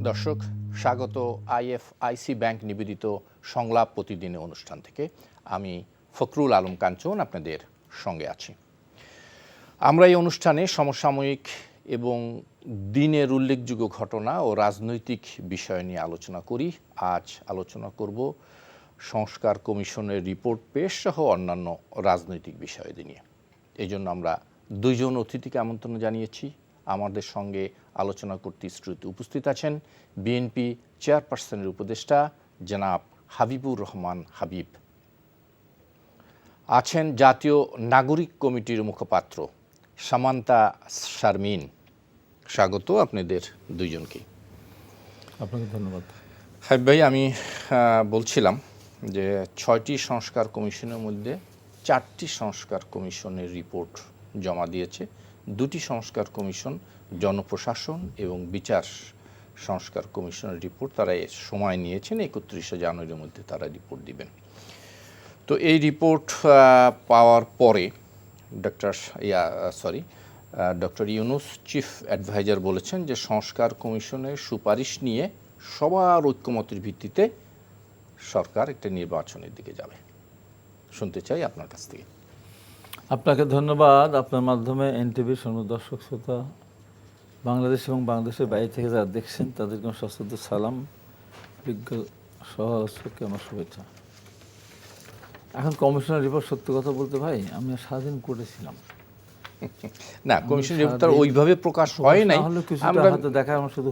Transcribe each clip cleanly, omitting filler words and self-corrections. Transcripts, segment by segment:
দর্শক, স্বাগত IFIC bank নিবেদিত সংলাপ প্রতিদিনের অনুষ্ঠান থেকে। আমি ফখরুল আলম কাঞ্চন আপনাদের সঙ্গে আছি। আমরা এই অনুষ্ঠানে সমসাময়িক এবং দিনের উল্লেখযোগ্য ঘটনা ও রাজনৈতিক বিষয় নিয়ে আলোচনা করি। আজ আলোচনা করব সংস্কার কমিশনের রিপোর্ট পেশ সহ অন্যান্য রাজনৈতিক বিষয় নিয়ে। এই জন্য আমরা দুইজন অতিথিকে আমন্ত্রণ জানিয়েছি। আমাদের সঙ্গে আলোচনা করতে স্টুডিওতে উপস্থিত আছেন বিএনপি চেয়ারপারসনের উপদেষ্টা জনাব হাবিবুর রহমান হাবিব, আছেন জাতীয় নাগরিক কমিটির মুখপাত্র সামান্তা শারমিন। স্বাগত আপনাদের দুইজনকে। আপনাকে ধন্যবাদ। হাবিব ভাই, আমি বলছিলাম যে 6টি সংস্কার কমিশনের মধ্যে 4টি সংস্কার কমিশনের রিপোর্ট জমা দিয়েছে। 2টি সংস্কার কমিশন জনপ্রশাসন এবং বিচার সংস্কার কমিশনের রিপোর্ট তারা সময় নিয়েছেন 31শে জানুয়ারির মধ্যে তারা রিপোর্ট দিবেন। তো এই রিপোর্ট পাওয়ার পরে ডক্টর ইউনূস চিফ অ্যাডভাইজার বলেছেন যে সংস্কার কমিশনের সুপারিশ নিয়ে সবার ঐক্যমতের ভিত্তিতে সরকার একটা নির্বাচনের দিকে যাবে। শুনতে চাই আপনার কাছ থেকে। আপনাকে ধন্যবাদ। আপনার মাধ্যমে এনটিভির দর্শক শ্রোতা বাংলাদেশ এবং বাংলাদেশের বাইরে থেকে যারা দেখছেন তাদেরকে আমার সশ্রদ্ধ সালাম, বিজ্ঞ সহস্রকে আমার শুভেচ্ছা। এখন কমিশনের রিপোর্ট, সত্যি কথা বলতে ভাই, আমি সারাদিন করেছিলাম না, কমিশন রিপোর্ট তার ওইভাবে প্রকাশ হয় নাই। আমরা হয়তো দেখা আমার শুধু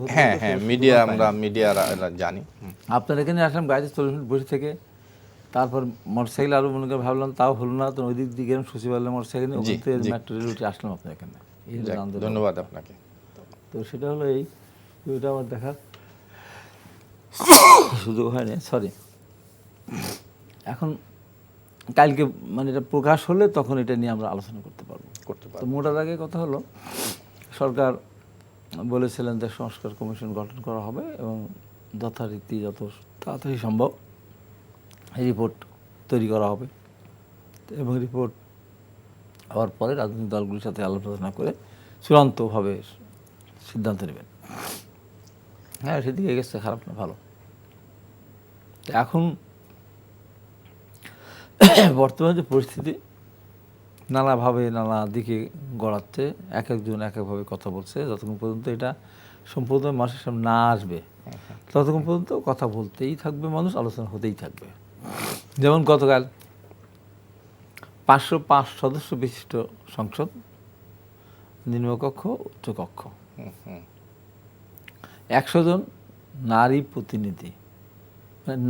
মিডিয়ারা জানি। আপনার এখানে আসলাম গাড়িতে 40 মিনিট বসে থেকে, তারপর মোটরসাইকেল আরও মনে করে ভাবলাম তাও হলো না, তো ওই দিক দিয়ে গেলাম সচিবালয় মোটরসাইকেল মেট্রো রেল উঠে আসলাম আপনার এখানে। ধন্যবাদ আপনাকে। তো সেটা হলো এই ওইটা আমার দেখার সুযোগ হয়নি, সরি। এখন কালকে মানে এটা প্রকাশ হলে তখন এটা নিয়ে আমরা আলোচনা করতে পারবো। তো মোটার আগে কথা হলো, সরকার বলেছিলেন যে সংস্কার কমিশন গঠন করা হবে এবং যথারীতি যত তাড়াতাড়ি সম্ভব রিপোর্ট তৈরি করা হবে এবং রিপোর্ট হওয়ার পরে রাজনৈতিক দলগুলির সাথে আলোচনা করে চূড়ান্তভাবে সিদ্ধান্ত নেবেন। হ্যাঁ, সেদিকে গেছে, খারাপ না, ভালো। এখন বর্তমানে যে পরিস্থিতি নানাভাবে নানা দিকে গড়াচ্ছে, এক একজন এক একভাবে কথা বলছে, যতক্ষণ পর্যন্ত এটা সম্পূর্ণ মানুষের সামনে না আসবে ততক্ষণ পর্যন্ত কথা বলতেই থাকবে মানুষ, আলোচনা হতেই থাকবে। যেমন গতকাল 505 সদস্য বিশিষ্ট সংসদ, নিম্নকক্ষ উচ্চকক্ষ, 100 জন নারী প্রতিনিধি,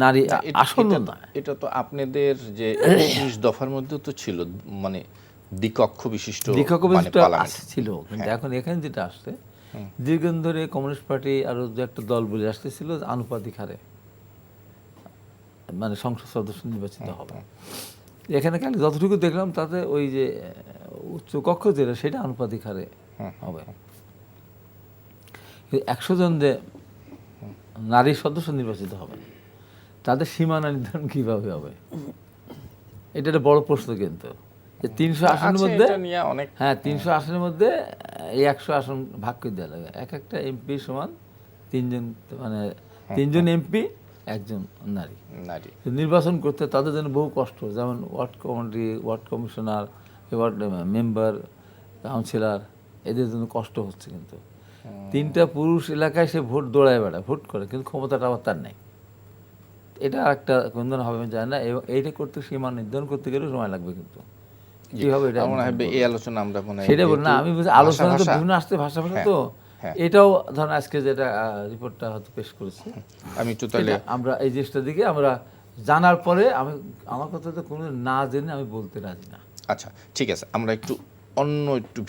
নারী আসন্ন না। এটা তো আপনাদের যে 19 দফার মধ্যে তো ছিল, মানে দ্বিকক্ষ বিশিষ্ট ছিল, কিন্তু এখন এখানে যেটা আসছে, দীর্ঘদিন ধরে কমিউনিস্ট পার্টি আর যে একটা দল বলে আসতেছিল আনুপাতিক হারে মানে সংসদ সদস্য নির্বাচিত হবে। এখানে কাল যতটুকু দেখলাম তাতে ওই যে উচ্চকক্ষ যেটা সেটা আনুপাতিক হারে হবে। 100 জন যে নারী সদস্য নির্বাচিত হবে তাদের সীমানা নির্ধারণ কীভাবে হবে, এটা একটা বড় প্রশ্ন। কিন্তু 300 আসনের মধ্যে, 300 আসনের মধ্যে এই 100 আসন ভাগ করে দেওয়া লাগে। এক একটা এমপি সমান 3 জন, মানে 3 জন এমপি 1 জন নারী। নির্বাচন করতে তাদের জন্য বহু কষ্ট, যেমন word committee, ward commissioner, ward member, councillor, এদের জন্য কষ্ট হচ্ছে। কিন্তু 3টা পুরুষ এলাকায় সে ভোট দৌড়ায় বেড়ায়, ভোট করে, কিন্তু ক্ষমতাটা আবার তার নেই। এটা একটা কোনদিন হবে যায় না, এবং এইটা করতে সীমা নির্ধারণ করতে গেলেও সময় লাগবে। কিন্তু কিভাবে এটা এই আলোচনা আমরা সেটা বলি না, আমি বলছি আলোচনা তো বিভিন্ন আসতে ভাষা তো এটাও ধরেন আজকে যেটা রিপোর্টটা হয়তো পেশ করেছি, আমি একটু তাহলে আমরা এই জিনিসটার দিকে আমরা জানার পরে আমার কথা তো কোনো না জেনে আমি বলতে রাজি না। আচ্ছা, ঠিক আছে, আমরা একটু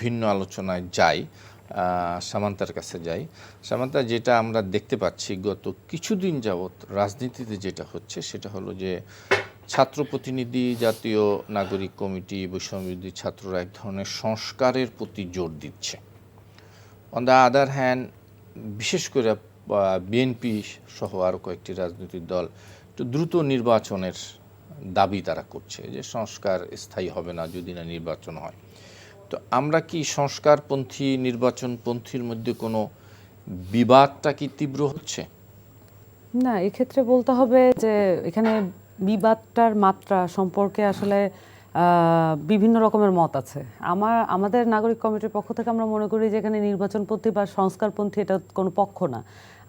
ভিন্ন আলোচনায় যাই, সামান্তার কাছে যাই। সামান্তা, যেটা আমরা দেখতে পাচ্ছি গত কিছুদিন যাবৎ রাজনীতিতে যেটা হচ্ছে সেটা হলো যে ছাত্র প্রতিনিধি, জাতীয় নাগরিক কমিটি, বৈষম্যবিরোধী ছাত্ররা এক ধরনের সংস্কারের প্রতি জোর দিচ্ছে। অন দ্য আদার হ্যান্ড, বিশেষ করে বিএনপি সহ আরও কয়েকটি রাজনৈতিক দল একটু দ্রুত নির্বাচনের দাবি তারা করছে, যে সংস্কার স্থায়ী হবে না যদি না নির্বাচন হয়। তো আমরা কি সংস্কারপন্থী নির্বাচনপন্থীর মধ্যে কোনো বিবাদটা কি তীব্র হচ্ছে? না, এক্ষেত্রে বলতে হবে যে এখানে বিবাদটার মাত্রা সম্পর্কে আসলে বিভিন্ন রকমের মত আছে। আমাদের নাগরিক কমিটির পক্ষ থেকে আমরা মনে করি যে এখানে নির্বাচনপন্থী বা সংস্কারপন্থী এটা কোনো পক্ষ না।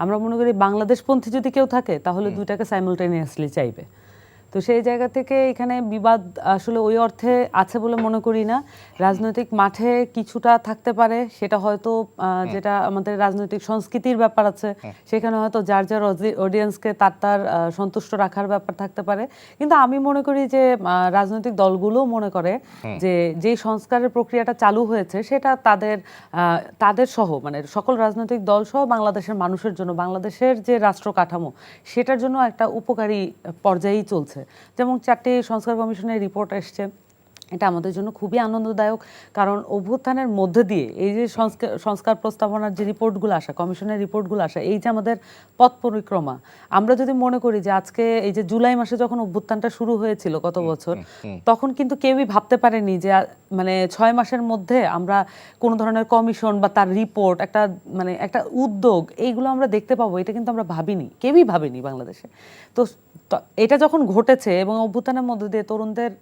আমরা মনে করি বাংলাদেশপন্থী যদি কেউ থাকে তাহলে দুইটাকে সাইমালটেনিয়াসলি চাইবে। তো সেই জায়গা থেকে এখানে বিবাদ আসলে ওই অর্থে আছে বলে মনে করি না। রাজনৈতিক মাঠে কিছুটা থাকতে পারে, সেটা হয়তো যেটা আমাদের রাজনৈতিক সংস্কৃতির ব্যাপার আছে, সেখানে হয়তো যার যার অডিয়েন্সকে তার সন্তুষ্ট রাখার ব্যাপার থাকতে পারে। কিন্তু আমি মনে করি যে রাজনৈতিক দলগুলো মনে করে যে যেই সংস্কারের প্রক্রিয়াটা চালু হয়েছে সেটা তাদের সহ মানে সকল রাজনৈতিক দল সহ বাংলাদেশের মানুষের জন্য, বাংলাদেশের যে রাষ্ট্র কাঠামো সেটার জন্য একটা উপকারী পর্যায়েই চলছে। যেমন 4টি সংস্কার কমিশনের রিপোর্ট এসছে, এটা আমাদের জন্য খুবই আনন্দদায়ক। কারণ অভ্যুত্থানের মধ্যে দিয়ে এই যে সংস্কার প্রস্তাবনার যে রিপোর্টগুলো আসা, কমিশনের রিপোর্টগুলো আসা, এই যে আমাদের পথ পরিক্রমা, আমরা যদি মনে করি যে আজকে এই যে জুলাই মাসে যখন অভ্যুত্থানটা শুরু হয়েছিল গত বছর, তখন কিন্তু কেউই ভাবতে পারেনি যে মানে 6 মাসের মধ্যে আমরা কোনো ধরনের কমিশন বা তার রিপোর্ট একটা উদ্যোগ এইগুলো আমরা দেখতে পাবো, এটা কিন্তু আমরা ভাবিনি, কেউই ভাবেনি বাংলাদেশে। তো এটা যখন ঘটেছে এবং অভ্যুত্থানের মধ্যে দিয়ে তরুণদের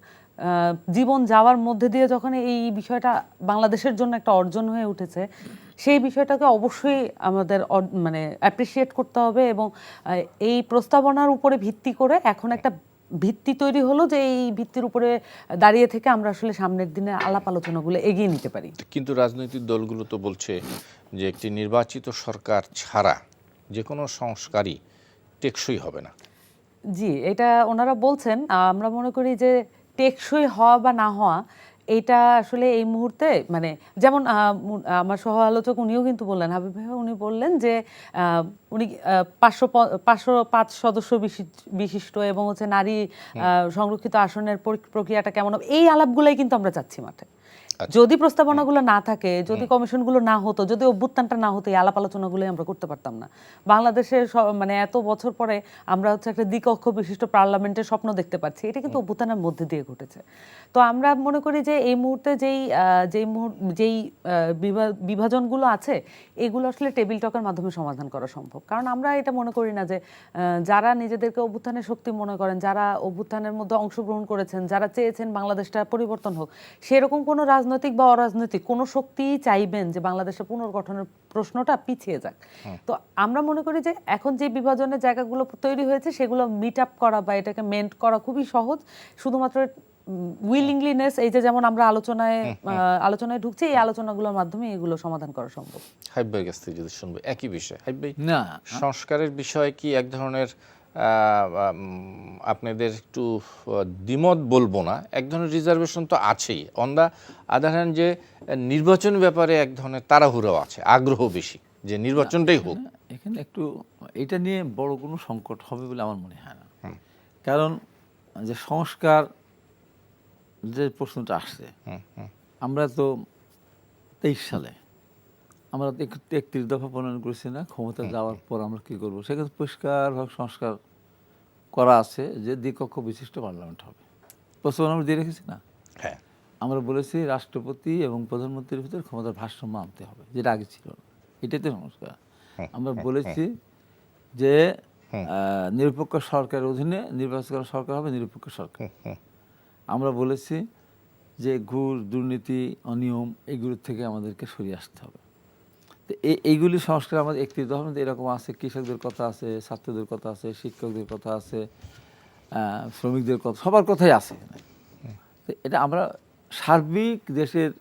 জীবন যাওয়ার মধ্যে দিয়ে যখন এই বিষয়টা বাংলাদেশের জন্য একটা অর্জন হয়ে উঠেছে, সেই বিষয়টাকে অবশ্যই আমাদের মানে অ্যাপ্রিসিয়েট করতে হবে। এবং এই প্রস্তাবনার উপরে ভিত্তি করে এখন একটা ভিত্তি তৈরি হলো যে এই ভিত্তির উপরে দাঁড়িয়ে থেকে আমরা আসলে সামনের দিনে আলাপ আলোচনাগুলো এগিয়ে নিতে পারি। কিন্তু রাজনৈতিক দলগুলো তো বলছে যে একটি নির্বাচিত সরকার ছাড়া যে কোনো সংস্কারই টেকসই হবে না। জি, এটা ওনারা বলছেন। আমরা মনে করি যে টেকসই হওয়া বা না হওয়া এটা আসলে এই মুহূর্তে মানে যেমন আমার সহ আলোচক উনিও কিন্তু বললেন, হাবিব ভাই উনি বললেন যে উনি 505 সদস্য বিশিষ্ট এবং হচ্ছে নারী সংরক্ষিত আসনের প্রক্রিয়াটা কেমন হবে, এই আলাপগুলাই কিন্তু আমরা চাচ্ছি মাঠে। যদি প্রস্তাবনাগুলো না থাকে, যদি কমিশনগুলো না হতো, যদি অভ্যুত্থানটা না হতো, এই আলাপ আলোচনাগুলোই আমরা করতে পারতাম না। বাংলাদেশের মানে এত বছর পরে আমরা হচ্ছে একটা দ্বিকক্ষ বিশিষ্ট পার্লামেন্টের স্বপ্ন দেখতে পাচ্ছি, এটা কিন্তু অভ্যুত্থানের মধ্যে দিয়ে ঘটেছে। তো আমরা মনে করি যে এই মুহূর্তে যেই বিভাজনগুলো আছে এগুলো আসলে টেবিল টকের মাধ্যমে সমাধান করা সম্ভব। কারণ আমরা এটা মনে করি না যে যারা নিজেদেরকে অভ্যুত্থানের শক্তি মনে করেন, যারা অভ্যুত্থানের মধ্যে অংশগ্রহণ করেছেন, যারা চেয়েছেন বাংলাদেশটা পরিবর্তন হোক, সেরকম কোনো রাজনৈতিক বা অরাজনৈতিক কোনো শক্তিই চাইবেন যে বাংলাদেশের পুনর্গঠনের প্রশ্নটা পিছিয়ে যাক। তো আমরা মনে করি যে এখন যে বিভাজনের জায়গাগুলো তৈরি হয়েছে সেগুলো মিট আপ করা বা এটাকে মেন্ট করা খুবই সহজ। শুধুমাত্র উইলিংলিনেস, এই যে যেমন আমরা আলোচনায় ঢুকছি, এই আলোচনাগুলোর মাধ্যমে এগুলো সমাধান করা সম্ভব। হাবিব ভাইয়ের কাছ থেকে যদি শুনবো একই বিষয়। হাবিব ভাই, না সংস্কারের বিষয়ে কি এক ধরনের আপনাদের একটু দ্বিমত বলবো না, এক ধরনের রিজার্ভেশন তো আছেই। অন দ্য আদার হ্যান্ড যে নির্বাচন ব্যাপারে এক ধরনের তাড়াহুড়ো আছে, আগ্রহ বেশি যে নির্বাচনটাই হোক। এখানে একটু এটা নিয়ে বড় কোনো সংকট হবে বলে আমার মনে হয় না। কারণ যে সংস্কার যে প্রশ্নটা আসছে, আমরা তো 23 সালে আমরা 31 দফা প্রণয়ন করেছি না, ক্ষমতা যাওয়ার পর আমরা কি করবো, সেখানে পরিষ্কারভাবে সংস্কার করা আছে যে দ্বিকক্ষ বিশিষ্ট পার্লামেন্ট হবে। প্রস্তাবনা আমরা দিয়ে রেখেছি না? হ্যাঁ, আমরা বলেছি রাষ্ট্রপতি এবং প্রধানমন্ত্রীর ভিতরে ক্ষমতার ভারসাম্য আনতে হবে, যেটা আগে ছিল না। এটাই তো সংস্কার। আমরা বলেছি যে নিরপেক্ষ সরকারের অধীনে নির্বাচন করা সরকার হবে নিরপেক্ষ সরকার। আমরা বলেছি যে ঘুষ, দুর্নীতি, অনিয়ম এগুলোর থেকে আমাদেরকে সরিয়ে আসতে হবে। তো এইগুলি সংস্কার আমাদের একটি ধরনের এরকম আছে, কৃষকদের কথা আছে, ছাত্রদের কথা আছে, শিক্ষকদের কথা আছে, শ্রমিকদের কথা, সবার কথাই আছে। তো এটা আমরা সার্বিক দেশের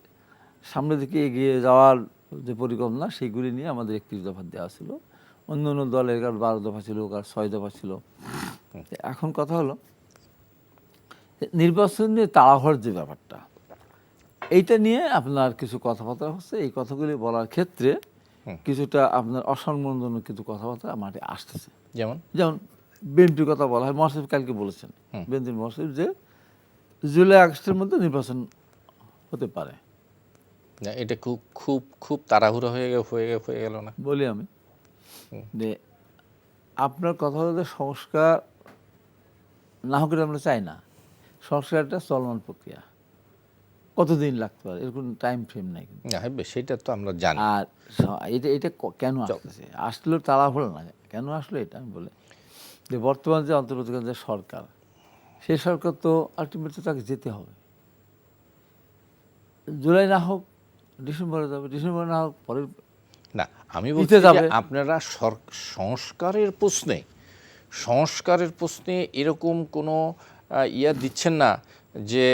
সামনের দিকে এগিয়ে যাওয়ার যে পরিকল্পনা সেইগুলি নিয়ে আমাদের 31 দফা দেওয়া ছিল। অন্য অন্য দলের কার 12 দফা ছিল, কার 6 দফা ছিল। এখন কথা হলো নির্বাচন নিয়ে তাড়াহুড়োর যে ব্যাপারটা, এইটা নিয়ে আপনার কিছু কথাবার্তা হচ্ছে। এই কথাগুলি বলার ক্ষেত্রে কিছুটা আপনার অসম্মানজনক কিছু কথাবার্তা মাঠে আসতেছে। যেমন বিএনপির কথা বলা হয়, মহাসচিব কালকে বলেছেন, বিএনপির মহাসচিব, যে জুলাই আগস্টের মধ্যে নির্বাচন হতে পারে। এটা খুব খুব খুব তাড়াহুড়ো হয়ে গেল না? বলি আমি যে আপনার কথা হলো যে সংস্কার না হোক আমরা চাই না, সংস্কার একটা চলমান প্রক্রিয়া। কতদিন লাগতে পারে এরকম টাইম ফ্রেম নাই কিন্তু। না, সেটা তো আমরা জানি। আর এটা এটা কেন আসতেছে, আসলেও তারা হলো না কেন আসলো এটা আমি বলে যে বর্তমান যে অন্তর্বর্তীকালীন যে সরকার, সেই সরকার তো আলটিমেটলি তাকে যেতে হবে। জুলাই না হোক ডিসেম্বরে যাবে, ডিসেম্বরে না হোক পরের না, আমি দিতে বলছি যে যাবে। আপনারা সংস্কারের প্রশ্নে এরকম কোনো দিচ্ছেন না যে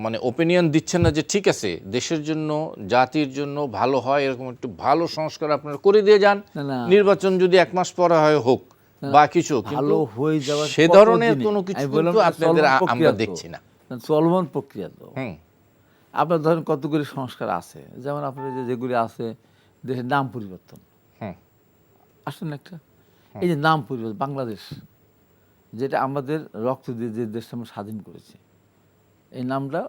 মানে ওপিনিয়ন দিচ্ছেন না যে ঠিক আছে দেশের জন্য জাতির জন্য ভালো হয়, এরকম একটু ভালো সংস্কার আপনারা করে দিয়ে যান, না। নির্বাচন যদি 1 মাস পরে হয় হোক বা কিছু, ভালো হয়ে যাওয়ার সে ধরনের কোনো কিছু কিন্তু আপনাদের আমরা দেখছি না। চলমান প্রক্রিয়া তো। হুম, আপনার ধরেন কতগুলি সংস্কার আছে, যেমন আপনার যেগুলি আছে দেশের নাম পরিবর্তন হুম, আসেন একটা, এই যে নাম পরিবর্তন, বাংলাদেশ যেটা আমাদের রক্ত দিয়ে যে দেশটা আমরা স্বাধীন করেছি, এই নামটা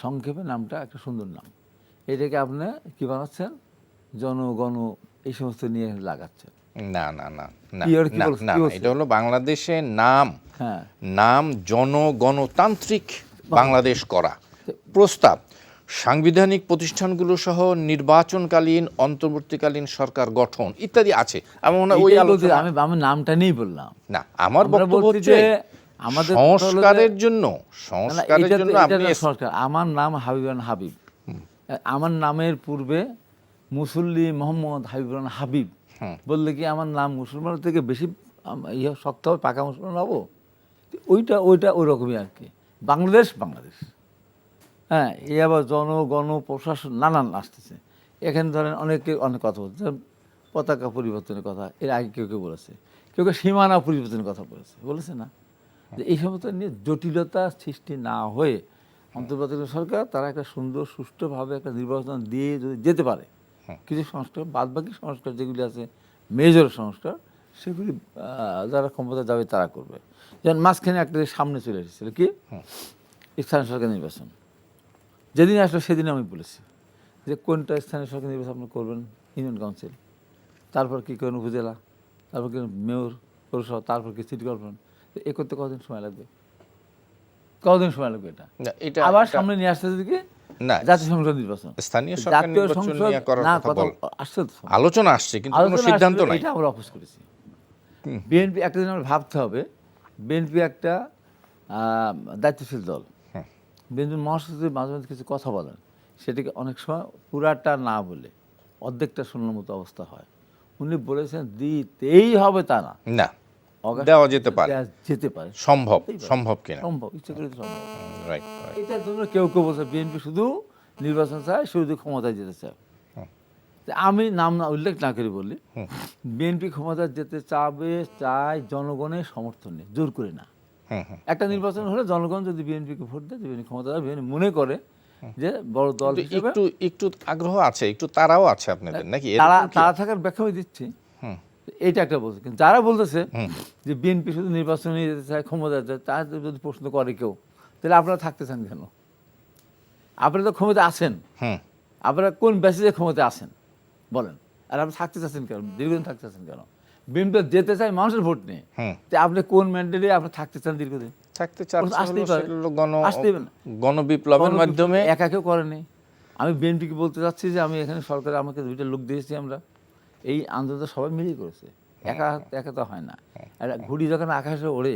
সংক্ষেপে নামটা একটা সুন্দর নাম, এটাকে আপনি কি বানাচ্ছেন জনগণ এই সমস্ত নিয়ে লাগাচ্ছেন। না না না না কি আর কি না, বলছে, না, কি বলছে? এটা হলো বাংলাদেশের নাম, হ্যাঁ, নাম জনগণতান্ত্রিক বাংলাদেশ করা প্রস্তাব, সাংবিধানিক প্রতিষ্ঠানগুলো সহ নির্বাচনকালীন অন্তর্বর্তীকালীন সরকার গঠন ইত্যাদি আছে। আমি মনে হয় ওই এইটাই বলতে- আলোচনা আমি নামটা নিয়েই বললাম। না, আমার আমরা বক্তব্য বলছি হচ্ছে যে আমাদের সংস্কারের জন্য না, এটা তো- এটা আপনি তো সরকার। আমার নাম হাবিবান হাবিব, আমার নামের পূর্বে মুসল্লি মোহাম্মদ হাবিবান হাবিব বললে কি আমার নাম মুসলমানের থেকে বেশি শক্ত হবে, পাকা মুসলমান হবো? ওইটা ওইটা ওই রকমই আর কি। বাংলাদেশ বাংলাদেশ, হ্যাঁ, এই আবার জনগণ প্রশাসন নানান আসতেছে। এখানে ধরেন অনেকে অনেক কথা বলছে, যেমন পতাকা পরিবর্তনের কথা এর আগে কেউ কেউ বলেছে, কেউ কেউ সীমানা পরিবর্তনের কথা বলেছে না, যে এই সমস্ত নিয়ে জটিলতা সৃষ্টি না হয়ে অন্তর্বর্তীকালীন সরকার তারা একটা সুন্দর সুষ্ঠুভাবে একটা নির্বাচন দিয়ে যদি যেতে পারে, কিছু সংস্কার বাদ বাকি সংস্কার যেগুলি আছে মেজর সংস্কার সেগুলি যারা ক্ষমতা যাবে তারা করবে। যেমন মাঝখানে একটা সামনে চলে এসেছিল কি স্থানীয় সরকার নির্বাচন, যেদিন আসলো সেদিন আমি বলেছি যে কোনটা স্থানীয় সরকার নির্বাচন আপনি করবেন, ইউনিয়ন কাউন্সিল, তারপর কী করেন উপজেলা, তারপর কি মেয়র পৌরসভা, তারপর কি সিটি কর্পোরেশন, এ করতে কতদিন সময় লাগবে? কতদিন সময় লাগবে এটা? না, এটা আবার এটা- সামনে নিয়ে আসতে দিকে না, জাতীয় সংসদ নির্বাচন, স্থানীয় সরকার জাতীয় নির্বাচন সংসদ নিয়ে করার না কথা কথা বল আসছে তো, আলোচনা আসছে কিন্তু কোনো আলোচনা সিদ্ধান্ত আসলে নাই। এটা আমরা অপোজ করেছি। বিএনপি একটা দিন আমরা ভাবতে হবে, বিএনপি একটা দায়িত্বশীল দল, বিএনপির মহাসচিব মাঝে মাঝে কিছু কথা বলেন, সেটাকে অনেক সময় পুরাটা না বলে অর্ধেকটা শোনার মতো অবস্থা হয়। উনি বলেছেন দিতেই হবে তা না, না, অগাস্ট দেওয়া যেতে পারে, দেওয়া যেতে পারে, সম্ভব কিনা, সম্ভব, ইচ্ছে করে তো সম্ভব। রাইট। এটার জন্য কেউ কেউ বলছে বিএনপি শুধু নির্বাচন চায়, শুধু ক্ষমতায় যেতে চায়। তা আমি নাম না উল্লেখ না করে বলি, বিএনপি ক্ষমতায় যেতে চায় জনগণের সমর্থন নেই, জোর করে না। একটা নির্বাচন হলে জনগণ যদি বিএনপিকে ভোট দেয়, বিএনপি ক্ষমতা বিএনপি মনে করে যে বড় দল হিসেবে একটু একটু আগ্রহ আছে, একটু তারাও আছে আপনাদের নাকি? তারা থাকার ব্যাখ্যা আমি দিচ্ছি। এইটা একটা বলছে, কিন্তু যারা বলতেছে যে বিএনপি শুধু নির্বাচনে যেতে চায়, ক্ষমতা যেতে চায়, তার যদি প্রশ্ন করে কেউ, তাহলে আপনারা থাকতে চান কেন? আপনারা তো ক্ষমতা আছেন, আপনারা কোন বেসিসে ক্ষমতা আছেন বলেন, আর আপনি থাকতে চাচ্ছেন কেন, দীর্ঘদিন থাকতে চাচ্ছেন কেন? বিএনপি যেতে চায় মানুষের ভোট নিয়ে, আপনি কোন ম্যান্ডেটে আপনি থাকতে চান দীর্ঘদিন? থাকতে চাচ্ছে আসতেই পারে, আসতেই পারে। গণবিপ্লবের মাধ্যমে একা কেউ করেনি। আমি বিএনপিকে বলতে চাচ্ছি যে আমি এখানে সরকারে আমাকে 2টা লোক দিয়েছি, আমরা এই আন্দোলন সবাই মিলেই করেছে, একা একা তো হয় না। আর ঘুড়ি যখন আকাশে ওড়ে,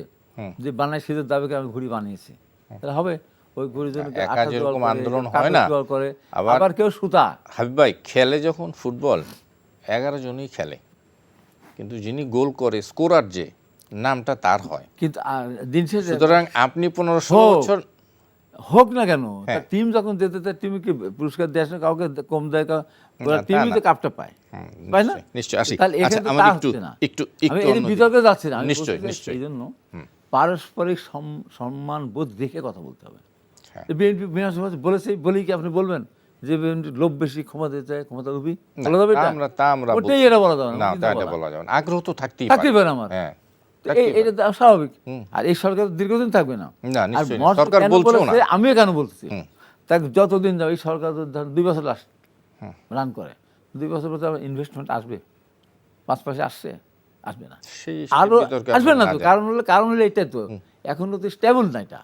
যে বানায় শীতের দাবিকে আমি ঘুড়ি বানিয়েছি, তাহলে হবে ওই ঘুড়ি জন্য একা যেরকম আন্দোলন হয় না, করে, আবার আবার কেউ সুতা। হাবিব ভাই, খেলে যখন ফুটবল 11 জনই খেলে, কিন্তু যিনি গোল করে স্কোরার যে নামটা তার হয়। কিন্তু দিন শেষে সুতরাং আপনি 15-16 বছর হোক না কেন, টিম যখন যেতে চায় টিমকে পুরস্কার দেয় না, কাউকে কম দেয়, টিমই তো কাপটা পায়, তাই না? নিশ্চয় আসি। তাহলে আচ্ছা, এখানে আমাদের তা একটু হচ্ছে না। একটু আমি একটু এই বিতর্কে যাচ্ছি না, আমি নিশ্চয়ই বলতে চাই নিশ্চয়ই এই জন্য পারস্পরিক সম্মান বোধ রেখে কথা বলতে হবে। হ্যাঁ। বিএনপি বলেছে, বলেই কি আপনি বলবেন যে বিএনপি লোভ বেশি, ক্ষমতা দিতে চায়, ক্ষমতা লোভী, বলা যাবে এটা? আমরা ওটাই এটা বলা যাবে না, না, এটা বলা যাবে না। আগ্রহ তো থাকতেই থাকতেই পারে। পারে আমার, হ্যাঁ, এটা তো স্বাভাবিক। আর এই সরকার দীর্ঘদিন থাকবে না, না, আর নিশ্চয়ই মহাসচিব সরকার কেন বলছেও না। বলেছে, আমিও কেন বলতেছি, তাই যতদিন যাবে এই সরকার ধরেন 2 বছর লাস্ট রান করে, 2 বছর পর আবার ইনভেস্টমেন্ট আসবে, 5 পয়সা আসবে না, সেই আরো বিতর্কে আসবে না না তো। যায়। কারণ হলে এটাই তো, এখনো তো স্টেবল না এটা,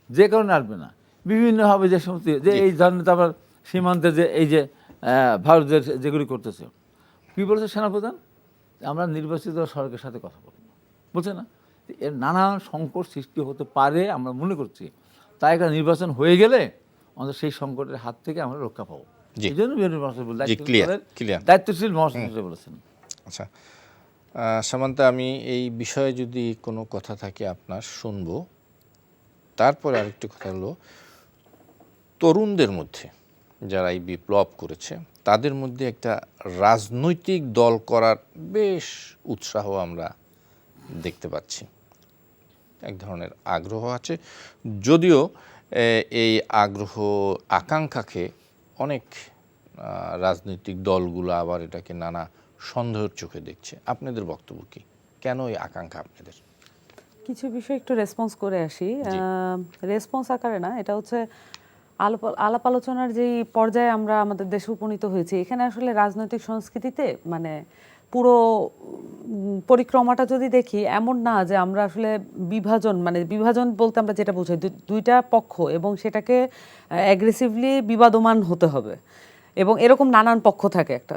যে কারণে আসবে না। বিভিন্নভাবে যে সমস্ত যে এই ধরনের তারপর সীমান্তে যে এই যে ভারতের যেগুলি করতেছে, কী বলেছে সেনাপ্রধান, আমরা নির্বাচিত সরকারের সাথে কথা বলব, বলছে না? এর নানান সংকট সৃষ্টি হতে পারে আমরা মনে করছি, তাই একটা নির্বাচন হয়ে গেলে আমাদের সেই সংকটের হাত থেকে আমরা রক্ষা পাবো। এই জন্য দায়িত্বশীল মহাসচিব বলেছেন। আচ্ছা সামান্তা, আমি এই বিষয়ে যদি কোনো কথা থাকে আপনার শুনবো। তারপরে আরেকটি কথা হলো, তরুণদের মধ্যে যারা এই বিপ্লব করেছে তাদের মধ্যে একটা রাজনৈতিক দল করার বেশ উৎসাহ আমরা দেখতে পাচ্ছি, এক ধরনের আগ্রহ আছে, যদিও এই আগ্রহ আকাঙ্ক্ষাকে অনেক রাজনৈতিক দলগুলো আবার এটাকে নানা সন্দেহের চোখে দেখছে। আপনাদের বক্তব্য কি? কেন এই আকাঙ্ক্ষা আপনাদের? কিছু বিষয় একটু রেসপন্স করে আসি। রেসপন্স আকারে না, এটা হচ্ছে আলাপ আলোচনার যেই পর্যায়ে আমরা আমাদের দেশে উপনীত হয়েছি, এখানে আসলে রাজনৈতিক সংস্কৃতিতে মানে পুরো পরিক্রমাটা যদি দেখি, এমন না যে আমরা আসলে বিভাজন বলতে আমরা যেটা বুঝাই দুইটা পক্ষ এবং সেটাকে অ্যাগ্রেসিভলি বিবাদমান হতে হবে, এবং এরকম নানান পক্ষ থাকে একটা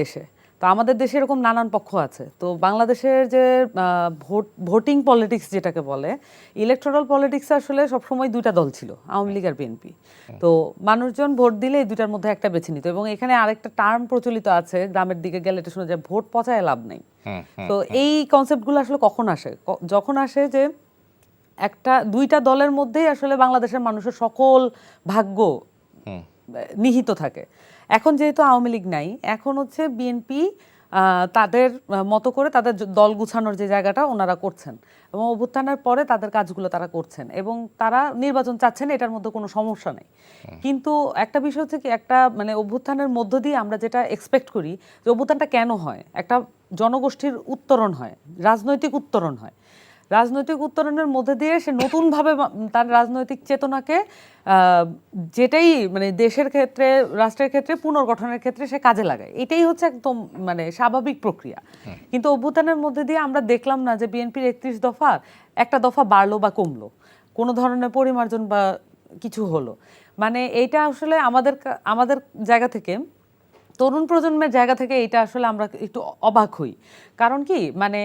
দেশে। তো আমাদের দেশে এরকম নানান পক্ষ আছে। তো বাংলাদেশের যে ভোটিং পলিটিক্স যেটাকে বলে, ইলেকট্রাল পলিটিক্সে আসলে সবসময় দুইটা দল ছিল, আওয়ামী লীগ আর বিএনপি। তো মানুষজন ভোট দিলে এই দুইটার মধ্যে একটা বেছে নিত। এবং এখানে আরেকটা টার্ম প্রচলিত আছে, গ্রামের দিকে গেলে এটা শোনা যায়, ভোট পচায় লাভ নেই। তো এই কনসেপ্টগুলো আসলে কখন আসে? যখন আসে যে দুইটা দলের মধ্যেই আসলে বাংলাদেশের মানুষের সকল ভাগ্য নিহিত থাকে। এখন যেহেতু আওয়ামী লীগ নাই, এখন হচ্ছে বিএনপি তাদের মতো করে তাদের দল গুছানোর যে জায়গাটা ওনারা করছেন, এবং অভ্যুত্থানের পরে তাদের কাজগুলো তারা করছেন, এবং তারা নির্বাচন চাচ্ছেন, এটার মধ্যে কোনো সমস্যা নেই। কিন্তু একটা বিষয় হচ্ছে কি, একটা মানে অভ্যুত্থানের মধ্য দিয়ে আমরা যেটা এক্সপেক্ট করি যে অভ্যুত্থানটা কেন হয়, একটা জনগোষ্ঠীর উত্তরণ হয়, রাজনৈতিক উত্তরণ হয়। রাজনৈতিক উত্তরণের মধ্যে দিয়ে সে নতুনভাবে তার রাজনৈতিক চেতনাকে যেটাই মানে দেশের ক্ষেত্রে, রাষ্ট্রের ক্ষেত্রে, পুনর্গঠনের ক্ষেত্রে সে কাজে লাগায়। এটাই হচ্ছে একদম মানে স্বাভাবিক প্রক্রিয়া। কিন্তু অভ্যুত্থানের মধ্যে দিয়ে আমরা দেখলাম না যে বিএনপির 31 দফা একটা দফা বাড়লো বা কমলো, কোনো ধরনের পরিমার্জন বা কিছু হলো। মানে এইটা আসলে আমাদের জায়গা থেকে, তরুণ প্রজন্মের জায়গা থেকে এটা আসলে আমরা একটু অবাক হই। কারণ কি, মানে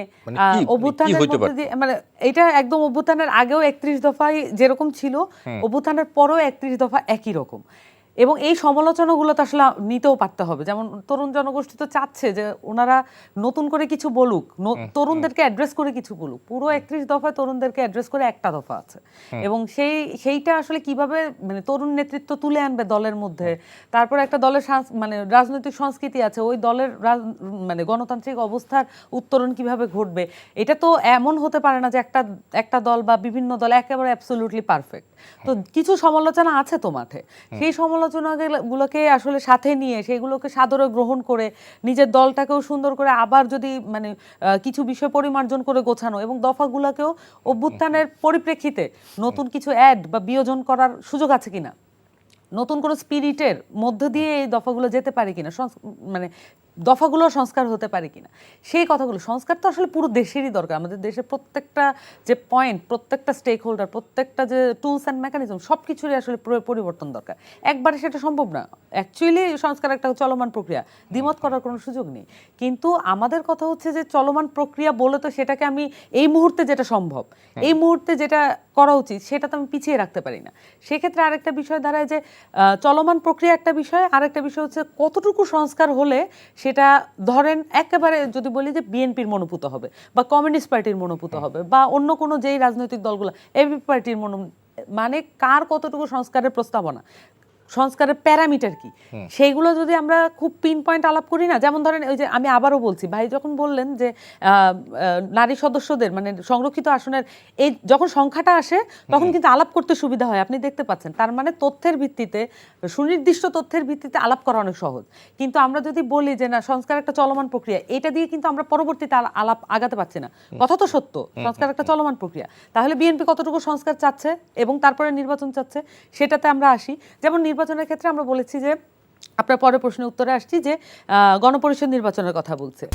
অভ্যুত্থানের মধ্যে দিয়ে মানে এটা একদম অভ্যুত্থানের আগেও 31 দফায় যেরকম ছিল, অভ্যুত্থানের পরেও 31 দফা একই রকম। এবং এই সমালোচনাগুলো তো আসলে নিতেও পারতে হবে। যেমন তরুণ জনগোষ্ঠী তো চাচ্ছে যে ওনারা নতুন করে কিছু বলুক, তরুণদেরকে অ্যাড্রেস করে কিছু বলুক। পুরো 31 দফায় তরুণদেরকে অ্যাড্রেস করে একটা দফা আছে, এবং সেইটা আসলে কিভাবে মানে তরুণ নেতৃত্ব তুলে আনবে দলের মধ্যে। তারপর একটা দলের মানে রাজনৈতিক সংস্কৃতি আছে, ওই দলের মানে গণতান্ত্রিক অবস্থার উত্তরণ কিভাবে ঘটবে। এটা তো এমন হতে পারে না যে একটা দল বা বিভিন্ন দল একেবারে অ্যাবসলিউটলি পারফেক্ট। তো কিছু সমালোচনা আছে তো মাঠে, সেই সমালোচনাগুলোকে আসলে সাথে নিয়ে সেগুলোকে সাদরে গ্রহণ করে নিজের দলটাকেও সুন্দর করে আবার যদি মানে কিছু বিষয় পরিমার্জন করে গোছানো, এবং দফাগুলোকেও অভ্যুত্থানের পরিপ্রেক্ষিতে নতুন কিছু অ্যাড বা বিয়োজন করার সুযোগ আছে কিনা, নতুন কোনো স্পিরিটের মধ্য দিয়ে এই দফাগুলো যেতে পারে কিনা, মানে দফাগুলো সংস্কার হতে পারে কিনা, সেই কথাগুলো। সংস্কার তো আসলে পুরো দেশেরই দরকার। আমাদের দেশের প্রত্যেকটা যে পয়েন্ট, প্রত্যেকটা স্টেক হোল্ডার, প্রত্যেকটা যে টুলস অ্যান্ড মেকানিজম, সব কিছুরই আসলে পরিবর্তন দরকার। একবারে সেটা সম্ভব না। অ্যাকচুয়ালি সংস্কার একটা চলমান প্রক্রিয়া, দ্বিমত করার কোনো সুযোগ নেই। কিন্তু আমাদের কথা হচ্ছে যে চলমান প্রক্রিয়া বলে তো সেটাকে আমি এই মুহূর্তে যেটা সম্ভব, এই মুহূর্তে যেটা করা উচিত, সেটা তো আমি পিছিয়ে রাখতে পারি না। সেক্ষেত্রে আরেকটা বিষয় দাঁড়ায় যে চলমান প্রক্রিয়া একটা বিষয়, আরেকটা বিষয় হচ্ছে কতটুকু সংস্কার হলে সেটা ধরেন একেবারে যদি বলি যে বিএনপির মনোভূত হবে, বা কমিউনিস্ট পার্টির মনোভূত হবে, বা অন্য কোনো যেই রাজনৈতিক দলগুলো এবিপি পার্টির মানে কার কতটুকু সংস্কারের প্রস্তাবনা, সংস্কারের প্যারামিটার কি, সেইগুলো যদি আমরা খুব পিন পয়েন্ট আলাপ করি না। যেমন ধরেন ওই যে আমি আবারও বলছি, ভাই যখন বললেন যে নারী সদস্যদের মানে সংরক্ষিত আসনের এই যখন সংখ্যাটা আসে তখন কিন্তু আলাপ করতে সুবিধা হয়, আপনি দেখতে পাচ্ছেন। তার মানে তথ্যের ভিত্তিতে, সুনির্দিষ্ট তথ্যের ভিত্তিতে আলাপ করা অনেক সহজ। কিন্তু আমরা যদি বলি যে না, সংস্কার একটা চলমান প্রক্রিয়া, এটা দিয়ে কিন্তু আমরা পরবর্তীতে আলাপ আগাতে পারছি না। কথা তো সত্য, সংস্কার একটা চলমান প্রক্রিয়া। তাহলে বিএনপি কতটুকু সংস্কার চাচ্ছে এবং তারপরে নির্বাচন চাচ্ছে, সেটাতে আমরা আসি। যেমন নির্বাচনের ক্ষেত্রে আমরা বলেছি যে, আপনার পরের প্রশ্নের উত্তরে আসছি যে গণপরিষদ নির্বাচনের কথা বলছে।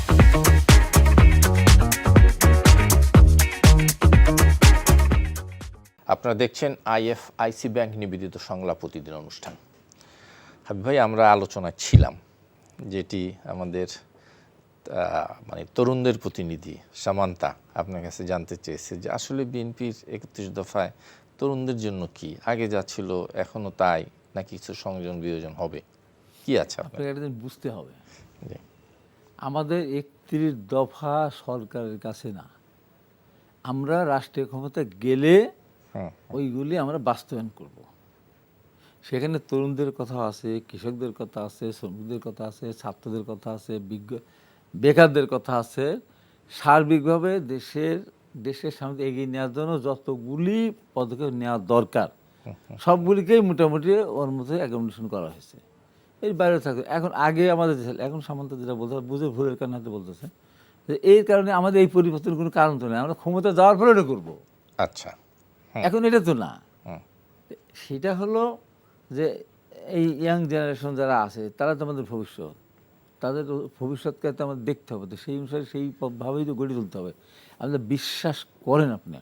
আপনারা দেখছেন আইএফআইসি ব্যাংক নিবেদিত সংলাপ প্রতিদিন অনুষ্ঠান। হাবিব ভাই, আমরা আলোচনায় ছিলাম যেটি আমাদের মানে তরুণদের প্রতিনিধি সামান্তা আপনার কাছে জানতে চেয়েছে যে আসলে বিএনপির 31 দফায় তরুণদের জন্য কি, আগে যা ছিল এখনো তাই, নাকি কিছু সংযোজন বিয়োজন হবে, কি আছে আপনাকে একটা জিনিস বুঝতে হবে, জি। আমাদের 31 দফা সরকারের কাছে না, আমরা রাষ্ট্রীয় ক্ষমতা গেলে ওইগুলি আমরা বাস্তবায়ন করব। সেখানে তরুণদের কথা আছে, কৃষকদের কথা আছে, শ্রমিকদের কথা আছে, ছাত্রদের কথা আছে, বেকারদের কথা আছে। সার্বিকভাবে দেশের সামনে এগিয়ে নেওয়ার জন্য যতগুলি পদক্ষেপ নেওয়া দরকার সবগুলিকেই মোটামুটি ওর মধ্যে অ্যাকোমোডেশন করা হয়েছে। এর বাইরে থাকে এখন, আগে আমাদের এখন সামন্ত যেটা বলতে বুঝে ভুলের কারণে হয়তো বলতেছে যে এই কারণে আমাদের এই পরিবর্তনের কোনো কারণ তো নেই, আমরা ক্ষমতা যাওয়ার পরে এটা করবো। আচ্ছা, এখন এটা তো না, সেটা হলো যে এই ইয়াং জেনারেশন যারা আছে তারা তো আমাদের ভবিষ্যৎ, তাদের ভবিষ্যৎকে তো আমাদের দেখতে হবে, তো সেই অনুসারে সেইভাবেই তো গড়ে তুলতে হবে। আমাদের বিশ্বাস করেন আপনি,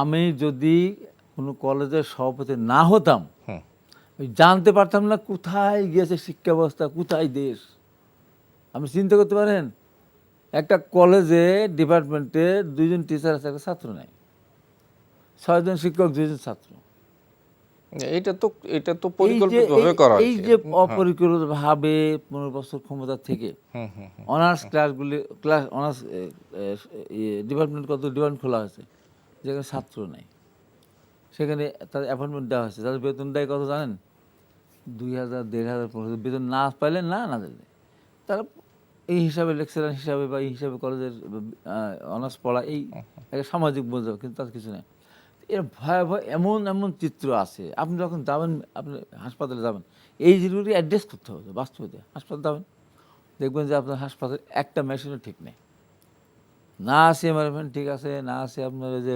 আমি যদি কোনো কলেজের সভাপতি না হতাম আমি জানতে পারতাম না কোথায় গিয়েছে শিক্ষা ব্যবস্থা, কোথায় দেশ। আপনি চিন্তা করতে পারেন, একটা কলেজে ডিপার্টমেন্টে 2জন টিচার আছে, একটা ছাত্র নেই, 6 জন শিক্ষক, 2 জন ছাত্র। এটা তো পরিকল্পিতভাবে করা হয়েছে। এই যে অপরিকল্পিতভাবে 15 বছর ক্ষমতা থেকে অনার্স অনার্স ডিপার্টমেন্ট কত ডিপার্টমেন্ট খোলা হয়েছে যেখানে ছাত্র নেই, সেখানে তাদের অ্যাপয়েন্টমেন্ট দেওয়া হয়েছে, তাদের বেতন দেয় কত জানেন? 2000, 1500, 1500 বেতন না পাইলে না দিলে তারা এই হিসাবে লেকচারার হিসাবে বা এই হিসাবে কলেজের অনার্স পড়া এই একটা সামাজিক বোঝা, কিন্তু তার কিছু নেই। এর ভয়াবহ এমন চিত্র আছে। আপনি যখন যাবেন, আপনি হাসপাতালে যাবেন, এই জিনিসগুলি অ্যাড্রেস করতে হবে বাস্তবতে। হাসপাতালে যাবেন, দেখবেন যে আপনার হাসপাতালে একটা মেশিনও ঠিক নেই, না আছে এমআরআই ঠিক আছে, না আছে আপনার যে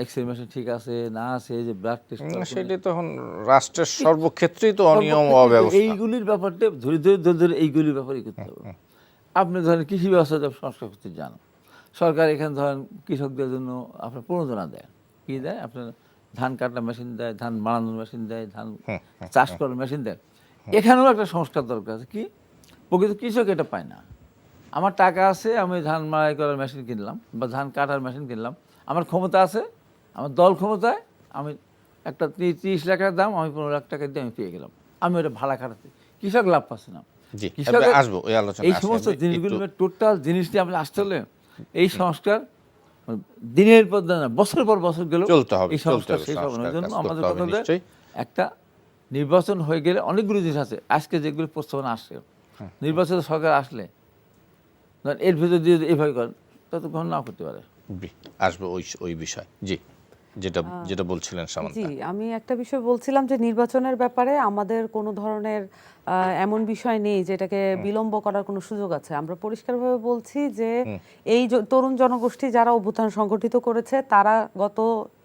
এক্সরে মেশিন ঠিক আছে, না আছে যে ব্লাড টেস্ট। সেটা তখন রাষ্ট্রের সর্বক্ষেত্রেই তো অনিয়ম অব্যবস্থা। এইগুলির ব্যাপারটা ধরে এইগুলির ব্যাপারই করতে হবে। আপনি ধরেন কৃষি ব্যবস্থা সংস্কার করতে যান, সরকার এখানে ধরেন কৃষকদের জন্য আপনার প্রণোদনা দেয়, কি দেয়? আপনার ধান কাটার মেশিন দেয়, ধান বানানোর মেশিন দেয়, ধান চাষ করার মেশিন দেয়। এখানেও একটা সংস্কার দরকার আছে। কি প্রকৃত কৃষক এটা পায় না। আমার টাকা আছে, আমি ধান মাড়াই করার মেশিন কিনলাম বা ধান কাটার মেশিন কিনলাম, আমার ক্ষমতা আছে, আমার দল ক্ষমতায়, আমি একটা 30 লাখ টাকার দাম আমি 15 লাখ টাকা দিয়ে আমি পেয়ে গেলাম, আমি ওটা ভাড়া খাটাতে, কৃষক লাভ পাচ্ছে না। এই সমস্ত জিনিসগুলো টোটাল জিনিস নিয়ে আপনি আসতে হলে এই সংস্কার দিনের পর দিন, বছর পর বছর গেল চলতে হবে। এই সংস্কার শেষ হবে না। জন্য আমাদের কথা হলো একটা নির্বাচন হয়ে গেলে অনেকগুলো জিনিস আছে, আজকে যেগুলো প্রস্তাবনা আসছে, নির্বাচিত সরকার আসলে এর ভিতর দিয়ে এইভাবে করেন ততক্ষণ না করতে পারে। আসবো ওই বিষয়। জি, যেটা বলছিলেন সামান্তা। জি, আমি একটা বিষয় বলছিলাম যে নির্বাচনের ব্যাপারে আমাদের কোনো ধরনের এমন বিষয় নেই যেটাকে বিলম্ব করার কোনো সুযোগ আছে। আমরা পরিষ্কারভাবে বলছি যে এই তরুণ জনগোষ্ঠী যারা অভ্যুত্থান সংগঠিত করেছে তারা গত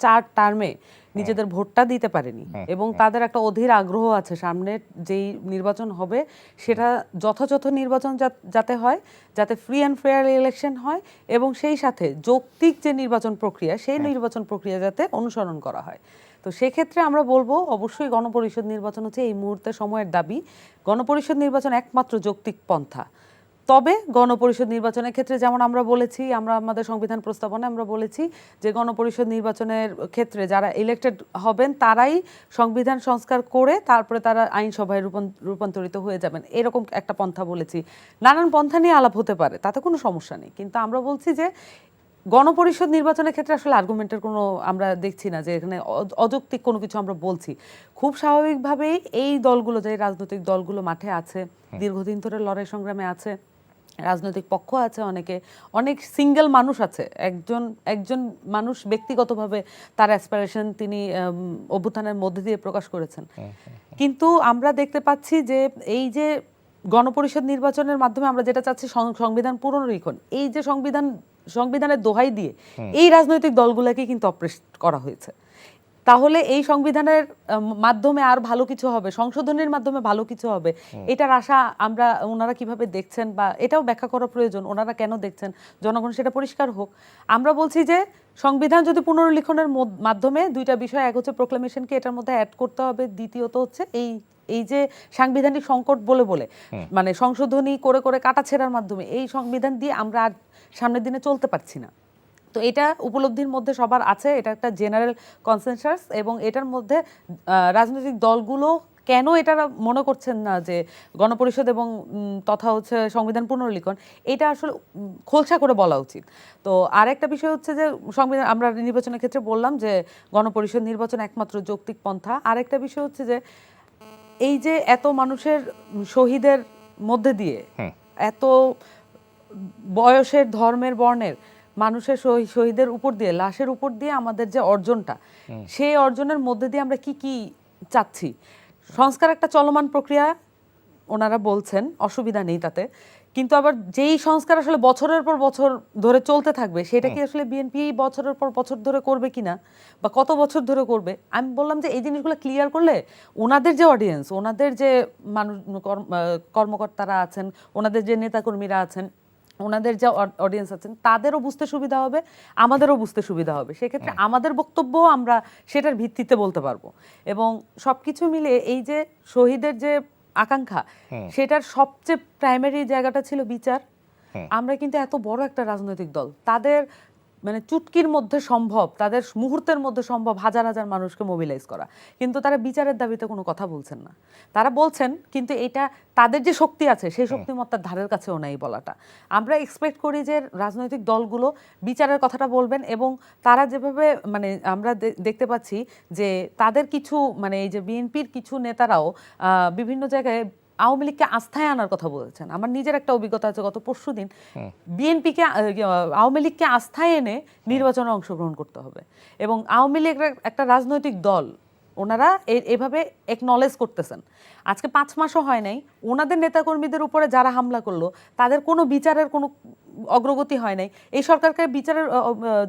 4 টার্মে নিজেদের ভোটটা দিতে পারেনি এবং তাদের একটা অধীর আগ্রহ আছে সামনে যেই নির্বাচন হবে সেটা যথাযথ নির্বাচন যাতে হয়, যাতে ফ্রি অ্যান্ড ফেয়ার ইলেকশন হয় এবং সেই সাথে যৌক্তিক যে নির্বাচন প্রক্রিয়া সেই নির্বাচন প্রক্রিয়া যাতে অনুসরণ করা হয়। তো সেক্ষেত্রে আমরা বলবো অবশ্যই গণপরিষদ নির্বাচন হচ্ছে এই মুহূর্তে সময়ের দাবি। গণপরিষদ নির্বাচন একমাত্র যৌক্তিক পন্থা। তবে গণপরিষদ নির্বাচনের ক্ষেত্রে যেমন আমরা বলেছি, আমরা আমাদের সংবিধান প্রস্তাবনায় আমরা বলেছি যে গণপরিষদ নির্বাচনের ক্ষেত্রে যারা ইলেক্টেড হবেন তারাই সংবিধান সংস্কার করে তারপরে তারা আইনসভায় রূপান্তরিত হয়ে যাবেন, এরকম একটা পন্থা বলেছি। নানান পন্থা নিয়ে আলাপ হতে পারে, তাতে কোনো সমস্যা নেই, কিন্তু আমরা বলছি যে গণপরিষদ নির্বাচনের ক্ষেত্রে আসলে আর্গুমেন্টের কোনো আমরা দেখছি না যে এখানে অযৌক্তিক কোনো কিছু আমরা বলছি। খুব স্বাভাবিকভাবেই এই দলগুলো, যে রাজনৈতিক দলগুলো মাঠে আছে, দীর্ঘদিন ধরে লড়াই সংগ্রামে আছে, রাজনৈতিক পক্ষ আছে, অনেক সিঙ্গেল মানুষ আছে, একজন মানুষ ব্যক্তিগতভাবে তার অ্যাসপিরেশন তিনি অভ্যুত্থানের মধ্যে দিয়ে প্রকাশ করেছেন। কিন্তু আমরা দেখতে পাচ্ছি যে এই যে গণপরিষদ নির্বাচনের মাধ্যমে আমরা যেটা চাচ্ছি সংবিধান পুনরীক্ষণ, এই যে সংবিধানের দোহাই দিয়ে এই রাজনৈতিক দলগুলোকে কিন্তু অপ্রেস করা হয়েছে। তাহলে এই সংবিধানের মাধ্যমে আর ভালো কিছু হবে, সংশোধনের মাধ্যমে ভালো কিছু হবে, এটার আশা আমরা ওনারা কিভাবে দেখছেন বা এটাও ব্যাখ্যা করা প্রয়োজন, ওনারা কেন দেখছেন, জনগণ সেটা পরিষ্কার হোক। আমরা বলছি যে সংবিধান যদি পুনর্লিখনের মাধ্যমে দুইটা বিষয়, এক হচ্ছে প্রোক্লামেশনকে এটার মধ্যে অ্যাড করতে হবে, দ্বিতীয়ত হচ্ছে এই যে সাংবিধানিক সংকট বলে মানে সংশোধনী করে করে কাটাছেঁড়ার মাধ্যমে এই সংবিধান দিয়ে আমরা আর সামনের দিনে চলতে পারছি না। তো এটা উপলব্ধির মধ্যে সবার আছে, এটা একটা জেনারেল কনসেনসাস, এবং এটার মধ্যে রাজনৈতিক দলগুলো কেন এটা মনে করছেন না যে গণপরিষদ এবং তথা হচ্ছে সংবিধান পুনর্লিখন, এটা আসলে খোলসা করে বলা উচিত। তো আরেকটা বিষয় হচ্ছে যে সংবিধান, আমরা নির্বাচনের ক্ষেত্রে বললাম যে গণপরিষদ নির্বাচন একমাত্র যৌক্তিক পন্থা। আরেকটা বিষয় হচ্ছে যে এই যে এত মানুষের শহীদের মধ্যে দিয়ে, এত বয়সের, ধর্মের, বর্ণের মানুষের শহীদের উপর দিয়ে, লাশের উপর দিয়ে আমাদের যে অর্জনটা, সেই অর্জনের মধ্যে দিয়ে আমরা কি কি চাচ্ছি। সংস্কার একটা চলমান প্রক্রিয়া ওনারা বলছেন, অসুবিধা নেই তাতে, কিন্তু আবার যেই সংস্কার আসলে বছরের পর বছর ধরে চলতে থাকবে, সেটা কি আসলে বিএনপি বছরের পর বছর ধরে করবে কিনা বা কত বছর ধরে করবে। আমি বললাম যে এই জিনিসগুলো ক্লিয়ার করলে ওনাদের যে অডিয়েন্স, ওনাদের যে মানুষ, কর্মকর্তারা আছেন, ওনাদের যে নেতাকর্মীরা আছেন, ওনাদের যে অডিয়েন্স আছেন, তাদেরও বুঝতে সুবিধা হবে, আমাদেরও বুঝতে সুবিধা হবে। সেক্ষেত্রে আমাদের বক্তব্য আমরা সেটার ভিত্তিতে বলতে পারবো। এবং সবকিছু মিলে এই যে শহীদের যে আকাঙ্ক্ষা, সেটার সবচেয়ে প্রাইমারি জায়গাটা ছিল বিচার। আমরা কিন্তু এত বড় একটা রাজনৈতিক দল, তাদের মানে চুটকির মধ্যে সম্ভব, তাদের মুহূর্তের মধ্যে সম্ভব হাজার হাজার মানুষকে মোবিলাইজ করা, কিন্তু তারা বিচারের দাবিতে কোনো কথা বলছেন না। তারা বলছেন, কিন্তু এটা তাদের যে শক্তি আছে সেই শক্তিমত্তার ধারের কাছেও নাই বলাটা। আমরা এক্সপেক্ট করি যে রাজনৈতিক দলগুলো বিচারের কথাটা বলবেন, এবং তারা যেভাবে মানে আমরা দেখতে পাচ্ছি যে তাদের কিছু মানে এই যে বিএনপির কিছু নেতারাও বিভিন্ন জায়গায় আওয়ামী লীগকে আস্থায় আনার কথা বলেছেন। আমার নিজের একটা অভিজ্ঞতা আছে, গত পরশুদিন বিএনপিকে, আওয়ামী লীগকে আস্থায় এনে নির্বাচনে অংশগ্রহণ করতে হবে, এবং আওয়ামী লীগ একটা রাজনৈতিক দল, ওনারা এভাবে একনলেজ করতেছেন। আজকে 5 মাসও হয় নাই, ওনাদের নেতাকর্মীদের উপরে যারা হামলা করলো তাদের কোনো বিচারের কোনো অগ্রগতি হয় নাই। এই সরকারকে বিচারের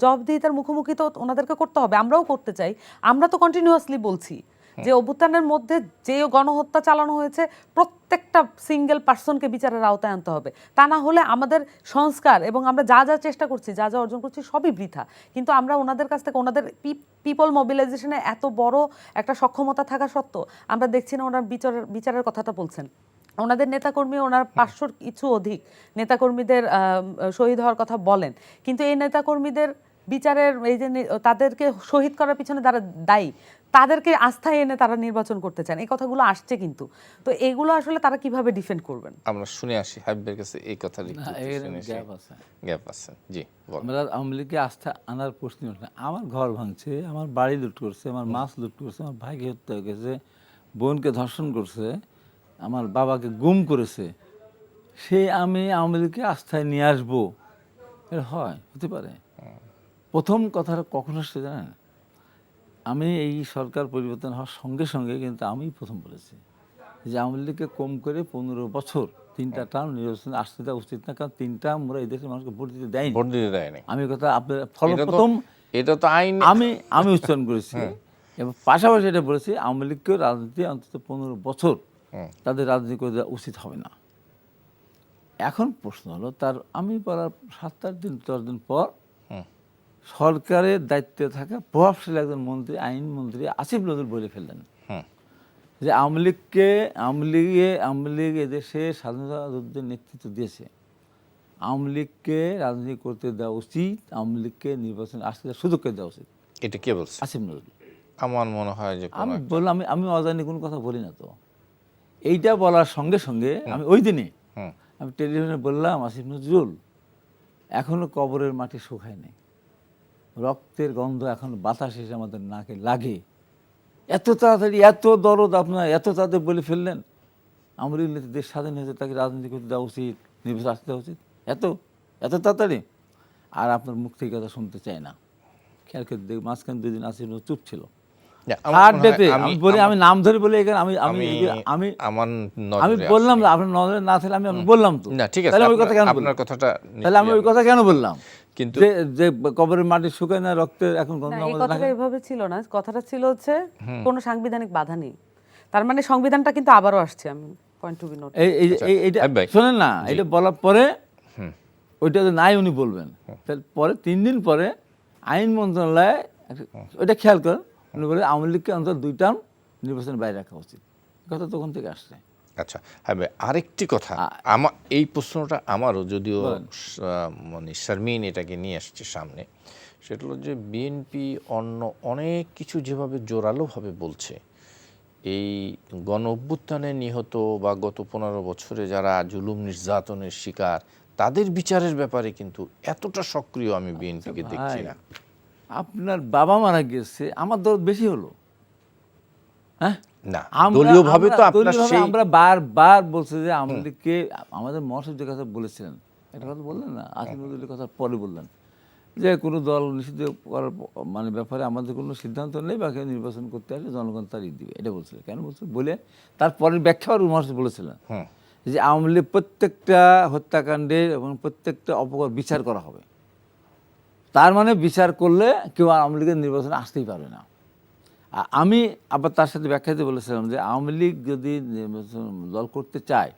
জবাবদিহিতার মুখোমুখি তো ওনাদেরকে করতে হবে, আমরাও করতে চাই। আমরা তো কন্টিনিউয়াসলি বলছি যে অভ্যুত্থানের মধ্যে যে গণহত্যা চালানো হয়েছে প্রত্যেকটা সিঙ্গেল পার্সনকে বিচারের আওতায় আনতে হবে, তা না হলে আমাদের সংস্কার এবং আমরা যা যা চেষ্টা করছি, যা যা অর্জন করছি, সবই বৃথা। কিন্তু আমরা ওনাদের কাছ থেকে, ওনাদের পিপল মোবিলাইজেশনে এত বড় একটা সক্ষমতা থাকা সত্ত্বেও আমরা দেখছি না ওনার বিচারের কথাটা বলছেন। ওনাদের নেতাকর্মী, ওনার 500 কিছু অধিক নেতাকর্মীদের শহীদ হওয়ার কথা বলেন, কিন্তু এই নেতাকর্মীদের বিচারের এই যে তাদেরকে শহীদ করার পিছনে যারা দায়ী, তাদেরকে আস্থায় এনে তারা নির্বাচন করতে চান, এই কথাগুলো আসছে। কিন্তু তো এগুলো আসলে তারা কিভাবে ডিফেন্ড করবেন? আমরা শুনে আসি হাবিবের কাছে এই কথা। গ্যাপ আছে, জি। আমরা আওয়ামী লীগকে আস্থা আনার প্রশ্ন ওঠে। আমার ঘর ভাঙছে, আমার বাড়ি লুট করছে, আমার মাছ লুট করছে, আমার ভাইকে হত্যা হয়ে গেছে, বোনকে ধর্ষণ করছে, আমার বাবাকে গুম করেছে, সে আমি আওয়ামী লীগকে আস্থায় নিয়ে আসবো, এটা হতে পারে? প্রথম কথাটা কখন আসছে জানেন? আমি এই সরকার পরিবর্তন হওয়ার সঙ্গে সঙ্গে কিন্তু আমি প্রথম বলেছি যে আওয়ামী লীগকে কম করে 15 বছর 3টা টার্ম নির্বাচনে আসতে দেওয়া উচিত না, কারণ 3টা আমরা এই দেশের মানুষকে ভোট দিতে দেয়নি। আমি কথা আপনার প্রথম এটা তো আইন আমি উচ্চারণ করেছি, এবং পাশাপাশি এটা বলেছি আওয়ামী লীগকে রাজনীতি অন্তত 15 বছর তাদের রাজনীতি করে দেওয়া উচিত হবে না। এখন প্রশ্ন হলো, তার আমি বলার 7-8 দিন 10 দিন পর সরকারের দায়িত্বে থাকা প্রভাবশালী একজন মন্ত্রী, আইনমন্ত্রী আসিফ নজরুল বলে ফেললেন যে আওয়ামী লীগ এদেশে স্বাধীনতা যুদ্ধের নেতৃত্ব দিয়েছে, আওয়ামী লীগকে রাজনীতি করতে দেওয়া উচিত, আওয়ামী লীগকে নির্বাচনে আসতে সুযোগ করে দেওয়া উচিত। এটা কে বলছে? আসিফ নজরুল। আমার মনে হয় যে আমি বললাম, আমি অজানি কোনো কথা বলি না। তো এইটা বলার সঙ্গে সঙ্গে আমি ওই দিনে আমি টেলিভিশনে বললাম, আসিফ নজরুল, এখনো কবরের মাটি শুকায় নেই, রক্তের গন্ধ এখন বাতাস এসে আমাদের নাকে লাগে, এত তাড়াতাড়ি এত দরদ আপনারা এত তাড়াতাড়ি বলে ফেললেন, আমার দেশ স্বাধীন হয়েছে, তাকে রাজনীতি করতে দেওয়া উচিত, নির্বাচন আসতে দেওয়া উচিত, এত তাড়াতাড়ি? আর আপনার মুখ থেকে কথা শুনতে চাই না। খেয়াল করে দেখ, মাঝখানে 2 দিন আসিফ চুপ ছিল। আমি নাম ধরে বলে এখানে আমি বললাম, আপনার নজরে না থাকলে আমি বললাম তো, না, ঠিক আছে, তাহলে ওই কথা কেন বললাম? কিন্তু যে যে কবরের মাটি শুকায় না, রক্তের এখন গন্ধ না, এই আমাদের কথাটা নাকে। এভাবে ছিল না, কথাটা ছিল হচ্ছে কোনো সাংবিধানিক বাধা নেই, তার মানে সংবিধানটা কিন্তু আবারও আসছে, আমি পয়েন্ট টু বি নোট। এইটা হাবিব ভাই। শোনেন না, এটা বলার পরে ওইটা তো নাই উনি বলবেন, তারপরে 3 দিন পরে আইন মন্ত্রণালয়ে ওইটা খেয়াল করেন, উনি বলে আওয়ামী লীগকে অন্তত 2 টার্ম নির্বাচনের বাইরে রাখা উচিত। কথা তখন থেকে আসছে। আচ্ছা হ্যাঁ ভাই, আরেকটি কথা, আমার এই প্রশ্নটা আমারও, যদিও মানে শারমিন এটাকে নিয়ে আসছে সামনে, সেটা হলো যে বিএনপি অন্য অনেক কিছু যেভাবে জোরালোভাবে বলছে, এই গণ অভ্যুত্থানে নিহত বা গত 15 বছরে যারা জুলুম নির্যাতনের শিকার, তাদের বিচারের ব্যাপারে কিন্তু এতটা সক্রিয় আমি বিএনপিকে দেখছি না। আপনার বাবা মারা গেছে, আমার দরদ বেশি হলো। হ্যাঁ, না, দলীয়ভাবে তো আপনার দলীয়ভাবে সেই আমরা বারবার বলছি যে আওয়ামী লীগকে, আমাদের মহাসচিব যে কথা বলেছিলেন, একটা কথা বললেন না, আসিফ নজরুলের কথা পরে বললেন যে কোনো দল নিষিদ্ধ করার মানে ব্যাপারে আমাদের কোনো সিদ্ধান্ত নেই, বা কেউ নির্বাচন করতে আসলে জনগণ তার দিবে, এটা বলছিলেন। কেন বলছিলেন বলে তারপরের ব্যাখ্যা আর মহাসচিব বলেছিলেন যে আওয়ামী লীগ প্রত্যেকটা হত্যাকাণ্ডের এবং প্রত্যেকটা অপকর বিচার করা হবে। তার মানে বিচার করলে কেউ আওয়ামী লীগের নির্বাচনে আসতেই পারবে না। আমি আবার তার সাথে ব্যাখ্যাতে বলেছিলাম যে আওয়ামী লীগ যদি নির্বাচন দল করতে চায়,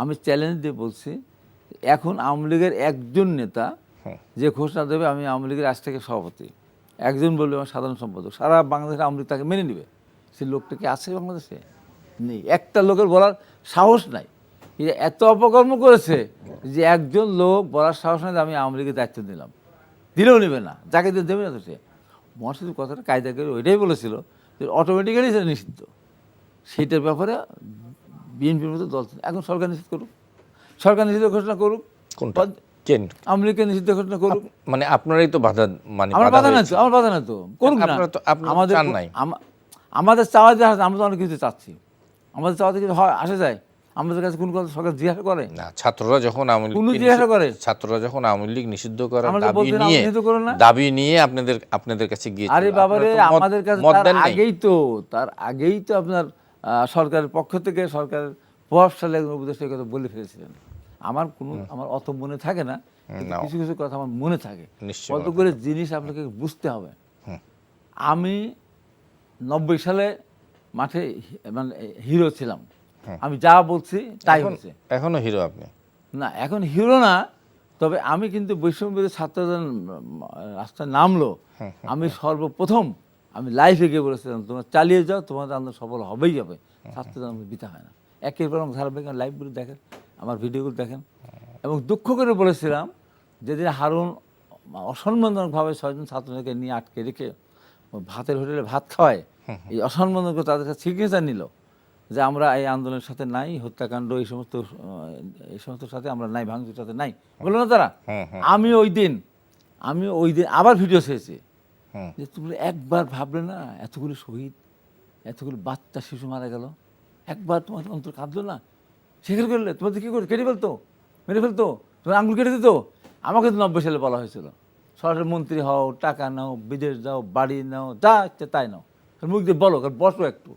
আমি চ্যালেঞ্জ দিয়ে বলছি, এখন আওয়ামী লীগের একজন নেতা যে ঘোষণা দেবে আমি আওয়ামী লীগের আজ থেকে সভাপতি, একজন বলবে আমার সাধারণ সম্পাদক, সারা বাংলাদেশের আওয়ামী লীগ তাকে মেনে নেবে। সেই লোকটা কি আছে বাংলাদেশে? নেই। একটা লোকের বলার সাহস নাই। এত অপকর্ম করেছে যে একজন লোক বলার সাহস নাই যে আমি আওয়ামী লীগের দায়িত্ব নিলাম, দিলেও নেবে না, যাকে দিয়ে দেবে না তো সে। মহাসচিব কথাটা কায়দা করে ওইটাই বলেছিল যে অটোমেটিক্যালি সেটা নিষিদ্ধ। সেইটার ব্যাপারে বিএনপির মতো দল এখন সরকার নিষিদ্ধ করুক, সরকার নিষিদ্ধ ঘোষণা করুক, কোনটা কেন আওয়ামী লীগকে নিষিদ্ধ ঘোষণা করুক। মানে আপনারাই তো বাধা, মানে আমার বাধা নাই হয়েছে। তো, আমার বাধা নাই তো, করুক না। আপনারা তো চান নাই। আমাদের চাওয়া যে আমরা তো অনেক কিছু চাচ্ছি, আমাদের চাওয়াতে কিছু হয় আসে যায়, আমাদের কাছে কোন কথা সরকার জিজ্ঞাসা করে না, ছাত্ররা যখন আওয়ামী লীগ কোনো জিজ্ঞাসা করে? ছাত্ররা যখন আওয়ামী লীগ নিষিদ্ধ করার আমরা তো বলছি না, দাবি নিষিদ্ধ করো না। নিয়ে আপনাদের কাছে গিয়েছিল। আরে বাবারে, আপনারা তো আমাদের কাছে মত তার দেন নাই। আগেই তো আপনার সরকারের পক্ষ থেকে সরকারের প্রভাবশালী একজন উপদেষ্টা কথা বলে ফেলেছিলেন। আমার অত মনে থাকে না, কিন্তু কিছু কিছু কথা আমার মনে থাকে। নিশ্চয়ই কত করে জিনিস আপনাকে বুঝতে হবে। আমি 90 সালে মাঠে মানে হিরো ছিলাম, আমি যা বলছি তাই হচ্ছে। এখনো হিরো আপনি? না, এখন হিরো না, তবে আমি কিন্তু বৈষম্যবিরোধী ছাত্ররা রাস্তায় নামলো, আমি সর্বপ্রথম আমি লাইফে গিয়ে বলেছিলাম তোমরা চালিয়ে যাও, তোমাদের আন্দোলন সফল হবেই হবে, ছাত্রদের আন্দোলন বৃথা হয় না। একের পর ধারাবাহিক লাইভগুলো দেখেন, আমার ভিডিওগুলো দেখেন। এবং দুঃখ করে বলেছিলাম যেদিন হারুন অসম্মানজনকভাবে 6 জন ছাত্রকে নিয়ে আটকে রেখে ভাতের হোটেলে ভাত খাওয়ায়, এই অসম্মানজনক তাদের কাছে সিগনেচার নিল যে আমরা এই আন্দোলনের সাথে নাই, হত্যাকাণ্ড এই সমস্ত সাথে আমরা নাই, ভাঙচুর সাথে নাই, বললো না তারা। আমি ওই দিন আবার ভিডিও ছেড়েছি যে তুমি একবার ভাবলে না, এতগুলো শহীদ, এতগুলো বাচ্চা শিশু মারা গেল, একবার তোমার অন্তর কাঁদলো না? সেখানে করলে তোমাদের কী করে কেটে ফেলতো, মেরে ফেলতো, তোমার আঙুল কেটে দিত। আমাকে তো 90 সালে বলা হয়েছিল সরকারের মন্ত্রী হও, টাকা নাও, বিদেশ যাও, বাড়ি নাও, যা ইচ্ছে তাই নাও, মুখ দিয়ে বলো, বসো একটু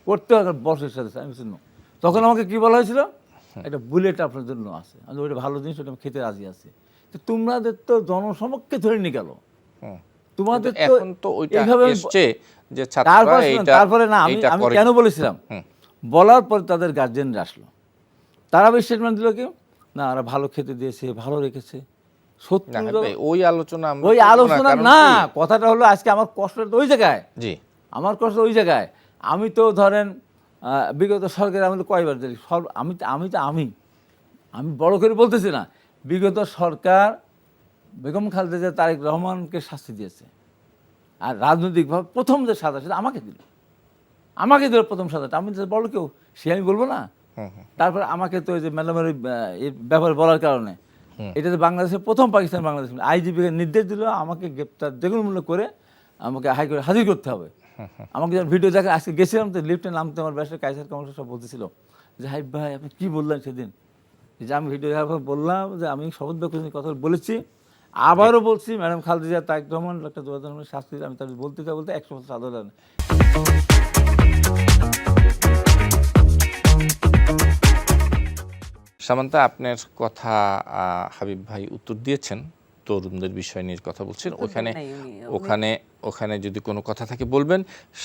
করতে হবে, বসের সাথে আমি শুনো। তখন আমাকে কি বলা হয়েছিল, একটা বুলেট আপনার জন্য আছে, আমি ওইটা ভালো জিনিস, ওটা আমি খেতে রাজি আছি। তো তোমাদের তো জনসমক্ষে ধরে নিয়ে গেল, তোমাদের তো এখন তো ওইটা এসছে যে ছাত্ররা এইটা তারপরে না, আমি কেন বলেছিলাম, বলার পর তাদের গার্জেনরা আসলো, তারা স্টেটমেন্ট দিল কি না ওরা ভালো খেতে দিয়েছে, ভালো রেখেছে। ওই আলোচনা না, কথাটা হলো আজকে আমার কষ্টটা ওই জায়গায়, জি আমার কষ্ট ওই জায়গায়। আমি তো ধরেন বিগত সরকার আমাদের কয়বার দিই, আমি বড় করে বলতেছি না, বিগত সরকার বেগম খালেদা জিয়া তারেক রহমানকে শাস্তি দিয়েছে, আর রাজনৈতিকভাবে প্রথম যে সাজা সেটা আমাকে দিল প্রথম সাজাটা। আমি বড় কেউ সে আমি বলবো না। তারপর আমাকে তো ওই যে ম্যাডামের এর ব্যাপারে বলার কারণে এটা তো বাংলাদেশের প্রথম পাকিস্তান বাংলাদেশ আইজিপিকে নির্দেশ দিল আমাকে গ্রেপ্তার যে কোনো মূল্য করে আমাকে হাইকোর্টে হাজির করতে হবে। আমাকে যখন ভিডিও দেখে আজকে গেছিলাম তো লিফটে নামতে আমার ব্যাসের কাইসার কমান্ডার সব বলতেছিল যে হাইব ভাই আপনি কী বললেন সেদিন, যে আমি ভিডিও দেখার পর বললাম যে আমি শপথ বাক্য কথা বলেছি, আবারও বলছি ম্যাডাম খালেদা জিয়া তারেক রহমান একটা 2000 শাস্তি আমি তাদের বলতে 100 বছর সাধারণ। সামান্তা আপনার কথা হাবিব ভাই উত্তর দিয়েছেন, তরুণদের বিষয় নিয়ে কথা বলছেন, ওখানে নাই উনি। ওখানে ওখানে যদি কোনো কথা থাকে বলবেন।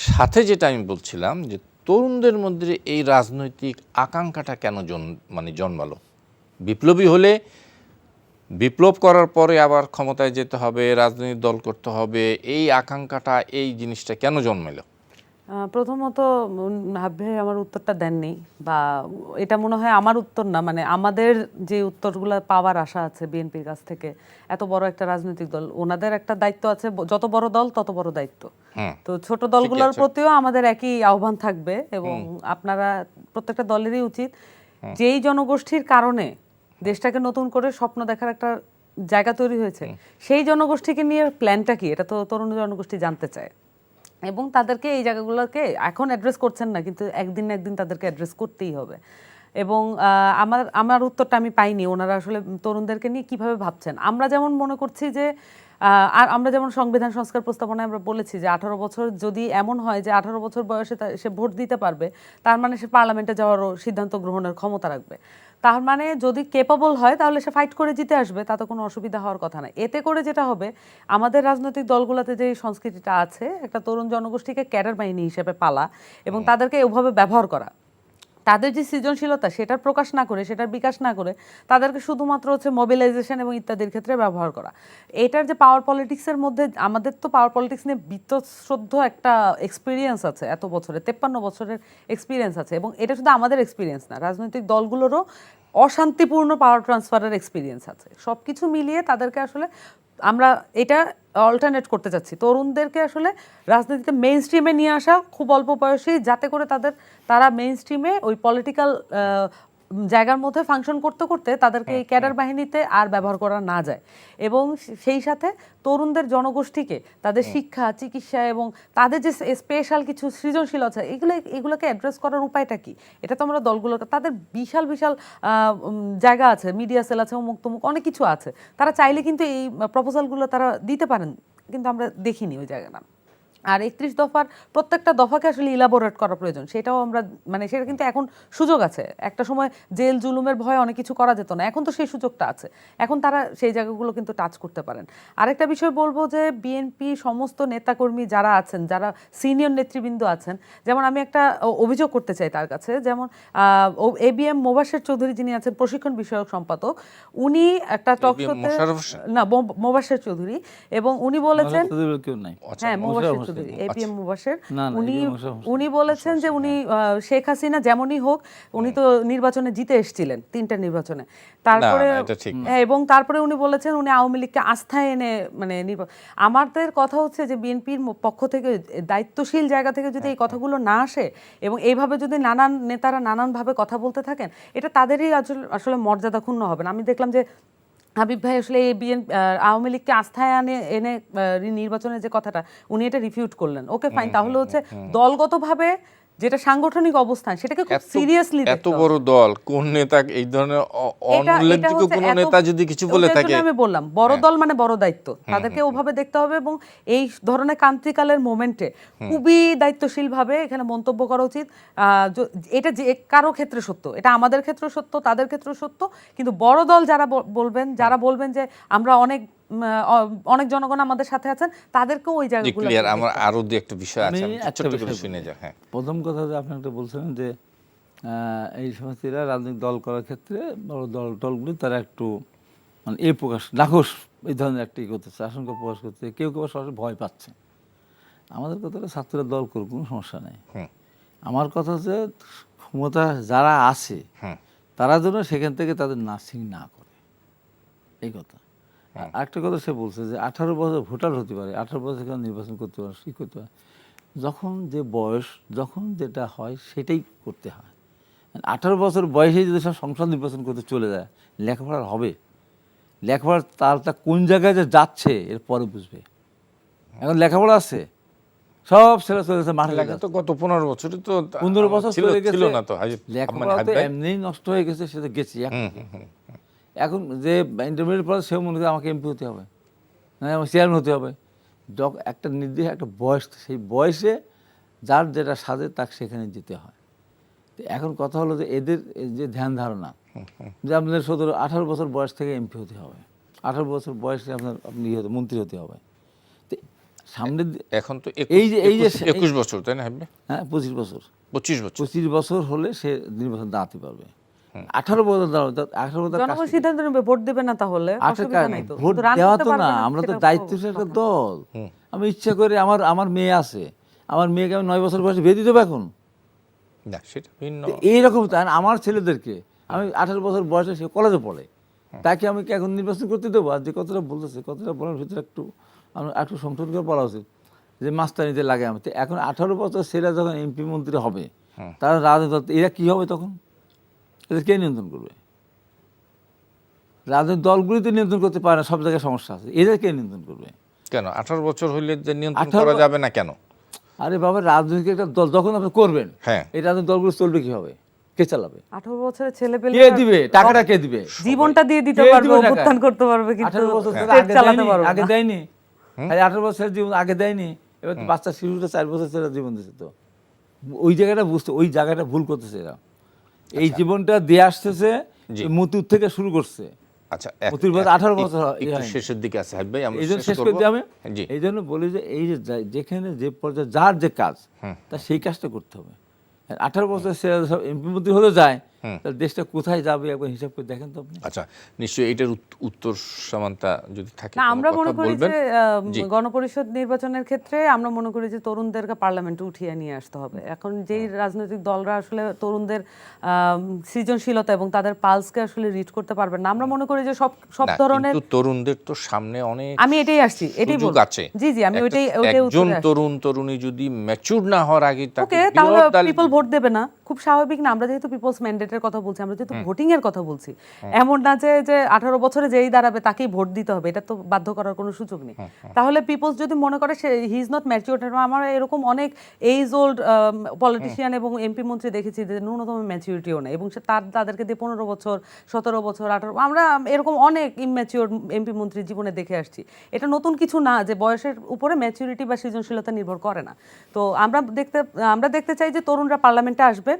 সাথে যেটা আমি বলছিলাম যে তরুণদের মধ্যে এই রাজনৈতিক আকাঙ্ক্ষাটা কেন জন্মালো? বিপ্লবী হলে বিপ্লব করার পরে আবার ক্ষমতায় যেতে হবে, রাজনৈতিক দল করতে হবে, এই আকাঙ্ক্ষাটা, এই জিনিসটা কেন জন্মালো? প্রথমত ভাবে আমার উত্তরটা দেননি, বা এটা মনে হয় আমার উত্তর না, মানে আমাদের যে উত্তরগুলো পাওয়ার আশা আছে বিএনপির কাছ থেকে। এত বড় একটা রাজনৈতিক দল, ওনাদের একটা দায়িত্ব আছে, যত বড় দল তত বড় দায়িত্ব। তো ছোট দলগুলোর প্রতিও আমাদের একই আহ্বান থাকবে, এবং আপনারা প্রত্যেকটা দলেরই উচিত যেই জনগোষ্ঠীর কারণে দেশটাকে নতুন করে স্বপ্ন দেখার একটা জায়গা তৈরি হয়েছে, সেই জনগোষ্ঠীকে নিয়ে প্ল্যানটা কি, এটা তো তরুণ জনগোষ্ঠী জানতে চায়। এবং তাদেরকে এই জায়গাগুলোকে এখন অ্যাড্রেস করছেন না, কিন্তু একদিন না একদিন তাদেরকে অ্যাড্রেস করতেই হবে। এবং আমার উত্তরটা আমি পাইনি, ওনারা আসলে তরুণদেরকে নিয়ে কিভাবে ভাবছেন। আমরা যেমন মনে করছি যে আর আমরা যেমন সংবিধান সংস্কার প্রস্তাবনায় আমরা বলেছি যে 18 বছর যদি এমন হয় যে 18 বছর বয়সে সে ভোট দিতে পারবে, তার মানে সে পার্লামেন্টে যাওয়ারও সিদ্ধান্ত গ্রহণের ক্ষমতা রাখবে। তার মানে যদি কেপেবল হয় তাহলে সে ফাইট করে জিতে আসবে, তাতে কোনো অসুবিধা হওয়ার কথা না। এতে করে যেটা হবে, আমাদের রাজনৈতিক দলগুলোতে যে সংস্কৃতিটা আছে, একটা তরুণ জনগোষ্ঠীকে ক্যাডার বাহিনী হিসেবে পালা এবং তাদেরকে ওভাবে ব্যবহার করা, তাদের যে সৃজনশীলতা সেটার প্রকাশ না করে, সেটার বিকাশ না করে, তাদেরকে শুধুমাত্র হচ্ছে মোবিলাইজেশন এবং ইত্যাদির ক্ষেত্রে ব্যবহার করা। এটার যে পাওয়ার পলিটিক্সের মধ্যে, আমাদের তো পাওয়ার পলিটিক্স নিয়ে বীতশ্রদ্ধ একটা এক্সপিরিয়েন্স আছে, এত বছরে 53 বছরের এক্সপিরিয়েন্স আছে। এবং এটা শুধু আমাদের এক্সপিরিয়েন্স না, রাজনৈতিক দলগুলোরও অশান্তিপূর্ণ পাওয়ার ট্রান্সফারের এক্সপিরিয়েন্স আছে। সব কিছু মিলিয়ে তাদেরকে আসলে আমরা এটা অল্টারনেট করতে চাচ্ছি, তরুণদেরকে আসলে রাজনীতিতে মেইন স্ট্রিমে নিয়ে আসা খুব অল্প বয়সেই, যাতে করে তারা মেইন স্ট্রিমে ওই পলিটিক্যাল জায়গার মধ্যে ফাংশন করতে করতে তাদেরকে এই ক্যাডার বাহিনীতে আর ব্যবহার করা না যায়। এবং সেই সাথে তরুণদের জনগোষ্ঠীকে তাদের শিক্ষা, চিকিৎসা এবং তাদের যে স্পেশাল কিছু সৃজনশীলতা, এগুলোকে অ্যাড্রেস করার উপায়টা কি, এটা তো আমরা দলগুলোকে, তাদের বিশাল বিশাল জায়গা আছে, মিডিয়া সেল আছে, অমুক তমুক অনেক কিছু আছে, তারা চাইলে কিন্তু এই প্রপোজালগুলো তারা দিতে পারেন, কিন্তু আমরা দেখিনি ওই জায়গাটা। আর 31 দফার প্রত্যেকটা দফাকে আসলে ইলাবোরেট করা প্রয়োজন, সেটাও আমরা মানে সেটা কিন্তু এখন সুযোগ আছে। একটা সময় জেল জুলুমের ভয়ে অনেক কিছু করা যেত না, এখন তো সেই সুযোগটা আছে, এখন তারা সেই জায়গাগুলো কিন্তু টাচ করতে পারেন। আরেকটা বিষয় বলবো যে বিএনপি সমস্ত নেতাকর্মী যারা আছেন, যারা সিনিয়র নেতৃবৃন্দ আছেন, যেমন আমি একটা অভিযোগ করতে চাই তার কাছে, যেমন ABM মোবাশ্বের চৌধুরী যিনি আছেন প্রশিক্ষণ বিষয়ক সম্পাদক, উনি একটা টক শোতে, না মোবাশ্বের চৌধুরী, এবং উনি বলেছেন, হ্যাঁ মোবাশ্বের চৌধুরী, ABM মোবাশ্বের, উনি বলেছেন যে উনি শেখ হাসিনা যেমনই হোক, উনি তো নির্বাচনে জিতে এসেছিলেন 3টা নির্বাচনে, তারপরে এবং তারপরে উনি বলেছেন উনি আওয়ামী লীগকে আস্থায় এনে মানে আমাদের কথা হচ্ছে যে বিএনপির পক্ষ থেকে দায়িত্বশীল জায়গা থেকে যদি এই কথাগুলো না আসে এবং এইভাবে যদি নানান নেতারা নানানভাবে কথা বলতে থাকেন, এটা তাদেরই আসলে মর্যাদা ক্ষুণ্ণ হবে না। আমি দেখলাম যে হাবিব ভাই আসলে আওয়ামী লীগকে আস্থায় এনে নির্বাচনের যে কথাটা, উনি এটা রিফিউট করলেন। ওকে ফাইন, তাহলে হচ্ছে দলগতভাবে যেটা সাংগঠনিক অবস্থান, সেটাকে খুব সিরিয়াসলি এত বড় দল, কোন নেতা এই ধরনের অনৈতিক কোন নেতা যদি কিছু বলে থাকে, আমি বললাম বড় দল মানে বড় দায়িত্ব, তাদেরকে ওভাবে দেখতে হবে। এবং এই ধরনের ক্রান্তিকালের মোমেন্টে খুবই দায়িত্বশীল ভাবে এখানে মন্তব্য করা উচিত। এটা যে কারো ক্ষেত্রে সত্য, এটা আমাদের ক্ষেত্রে সত্য, তাদের ক্ষেত্রে সত্য, কিন্তু বড় দল যারা বলবেন যে আমরা অনেক জনগণ আমাদের সাথে আছেন, তাদেরকেও ওই জায়গাগুলো ক্লিয়ার। আমার আরো দুই একটা বিষয় আছে, ছোট করে শুনে যাও। হ্যাঁ, প্রথম কথা যে আপনি একটা বলছিলেন যে এই সমস্যারা রাজনৈতিক দল করার ক্ষেত্রে বড় দলগুলি তারা একটু মানে নাখোশ এই ধরনের একটা করতেছে, আশঙ্কা প্রকাশ করছে, কেউ কেউ সরাসরি ভয় পাচ্ছে। আমাদের কথা হলো ছাত্ররা দল করুক, কোনো সমস্যা নেই। আমার কথা হচ্ছে ক্ষমতা যারা আছে তারা যেন সেখান থেকে তাদের নার্সিং না করে, এই কথা। আরেকটা কথা সে বলছে যে 18 বছর ভোটার হতে পারে, 18 বছর কেন নির্বাচন করতে পারে, কি করতে পারে, যখন যে বয়স, যখন যেটা হয় সেটাই করতে হয়। 18 বছর বয়সে যদি সব সংসদ নির্বাচন করতে চলে যায়, লেখাপড়ার হবে? লেখাপড়ার তালটা কোন জায়গায় যে যাচ্ছে এর পরে বুঝবে। এখন লেখাপড়া আছে, সব ছেলে চলে গেছে মাঠে, তো গত 15 বছরে তো 15 বছর চলে গেছে, ছিল না তো লেখাপড়া তো এমনিই নষ্ট হয়ে গেছে, সেটা গেছি। এখন যে ইন্টারমিডিয়েট পড়ে সেও মনে করে আমাকে এমপি হতে হবে, আমার চেয়ারম্যান হতে হবে। একটা নির্দিষ্ট একটা বয়স, সেই বয়সে যার যেটা সাজে তাকে সেখানে যেতে হয়। তো এখন কথা হলো যে এদের যে ধ্যান ধারণা যে আপনাদের 17-18 বছর বয়স থেকে এমপি হতে হবে, 18 বছর বয়সে আপনি মন্ত্রী হতে হবে। তো সামনে এখন তো এই যে 21 বছর, তাই না? হ্যাঁ 25 বছর 25 বছর 25 বছর হলে সে নির্বাচন দাঁড়াতে পারবে। 18 বছর 18 বছর জনগণ সিদ্ধান্ত নেবে, ভোট দেবে না তাহলে অসুবিধা নাই তো। ভোট কিন্তু রান দেওয়া করতে তো পারবে না, না, আমরা তো সেটা দায়িত্বশীল একটা দল। আমি ইচ্ছা করে আমার মেয়ে আছে, আমার মেয়েকে আমি 9 বছর বয়সে বিয়ে দিয়ে দেবো এখন? না, সেটা ভিন্ন। এইরকম আমার ছেলেদেরকে আমি 18 বছর বয়সে সে কলেজে পড়ে, তাকে আমি কি এখন নির্বাচন করতে দেবো? আর যে কথাটা বলতেছে, কথাটা বলার ভিতরে একটু সংশোধন করে বলা উচিত যে মাস্টারিতে লাগে। আমি তো এখন 18 বছর ছেলে যখন এমপি মন্ত্রী হবে, তারা রাজনীতি, এরা কি হবে তখন? এদের কে নিয়ন্ত্রণ করবে? রাজনৈতিক দলগুলি তো নিয়ন্ত্রণ করতে পারে না, সব জায়গায় সমস্যা আছে, এদের কে নিয়ন্ত্রণ করবে? কেন 18 বছর হইলে যে নিয়ন্ত্রণ করা যাবে না কেন? আরে বাবা, রাজনৈতিক একটা দল যখন আপনি করবেন, হ্যাঁ, এই রাজনৈতিক দলগুলো চলবে কিভাবে? কে চালাবে? 18 বছরের ছেলে পেলে কে দিবে টাকাটা? কে দিবে? জীবনটা দিয়ে দিতে কে পারবে, দিবে টাকা? অভ্যুত্থান করতে পারবে, কিন্তু 18 বছর state আগে চালাতে দেয়নি, পারবে আগে না। দেয়নি। 18 বছরের জীবন আগে দেয়নি, এবার তো বাচ্চা শিশুটা 4 বছর ছেলে জীবন দিচ্ছে। তো ওই জায়গাটা বুঝতে, ওই জায়গাটা ভুল করতেছে এরা। এই জীবনটা দিয়ে আসতেছে, মতুর থেকে শুরু করছে। আচ্ছা, মতুর বয়স 18 বছর একটু শেষের দিকে আছে হাবিব ভাই, আমরা এই জন্য শেষ শেষ করে করব। দিই আমি। জি, এই জন্য বলি যে এই যে যেখানে যে পর্যায়ে যার যে কাজ, তা সেই কাজটা করতে হবে। 18 বছর সে এমপি মন্ত্রী হতে যায়, তাহলে দেশটা কোথায় যাবে একবার হিসাব করে দেখেন তো আপনি। আচ্ছা, নিশ্চয়ই এটার উত্তর সামান্তা যদি থাকে না, কোনো আমরা কথা মনে করি বলবেন। যে গণপরিষদ নির্বাচনের ক্ষেত্রে আমরা মনে করি যে তরুণদেরকে পার্লামেন্টে উঠিয়ে নিয়ে আসতে হবে। এখন যেই রাজনৈতিক দলরা আসলে তরুণদের সৃজনশীলতা এবং তাদের পালসকে আসলে রিড করতে পারবেন না, আমরা মনে করি যে সব না, ধরনের। কিন্তু তরুণদের তো সামনে অনেক আমি এটাই আসছি, এটাই সুযোগ বলবো। আছে। জি জি, আমি ওইটাই একজন তরুণী যদি ম্যাচুর না হওয়ার আগে তাকে ওকে, তাহলে বিরোধ দল- পিপল ভোট দেবে না, খুব স্বাভাবিক না? আমরা যেহেতু পিপলস ম্যান্ডেটের কথা বলছি, আমরা যেহেতু ভোটিং এর কথা বলছি, এমন না যে 18 বছরে যেই দাঁড়াবে তাকেই ভোট দিতে হবে, এটা তো বাধ্য করার কোনো সুযোগ নেই। তাহলে পিপলস যদি মনে করে সে হি ইজ নট ম্যাচিউরড, আমার এরকম অনেক এইজ ওল্ড পলিটিশিয়ান এবং এমপি মন্ত্রী দেখেছি যে ন্যূনতম ম্যাচিউরিটিও নেই, এবং তাদেরকে দিয়ে 15 বছর 17 বছর 18, আমরা এরকম অনেক ইম্যাচিউর এমপি মন্ত্রী জীবনে দেখে আসছি। এটা নতুন কিছু না যে বয়সের উপরে ম্যাচুরিটি বা সৃজনশীলতা নির্ভর করে না। তো আমরা দেখতে চাই যে তরুণরা পার্লামেন্টে আসবে,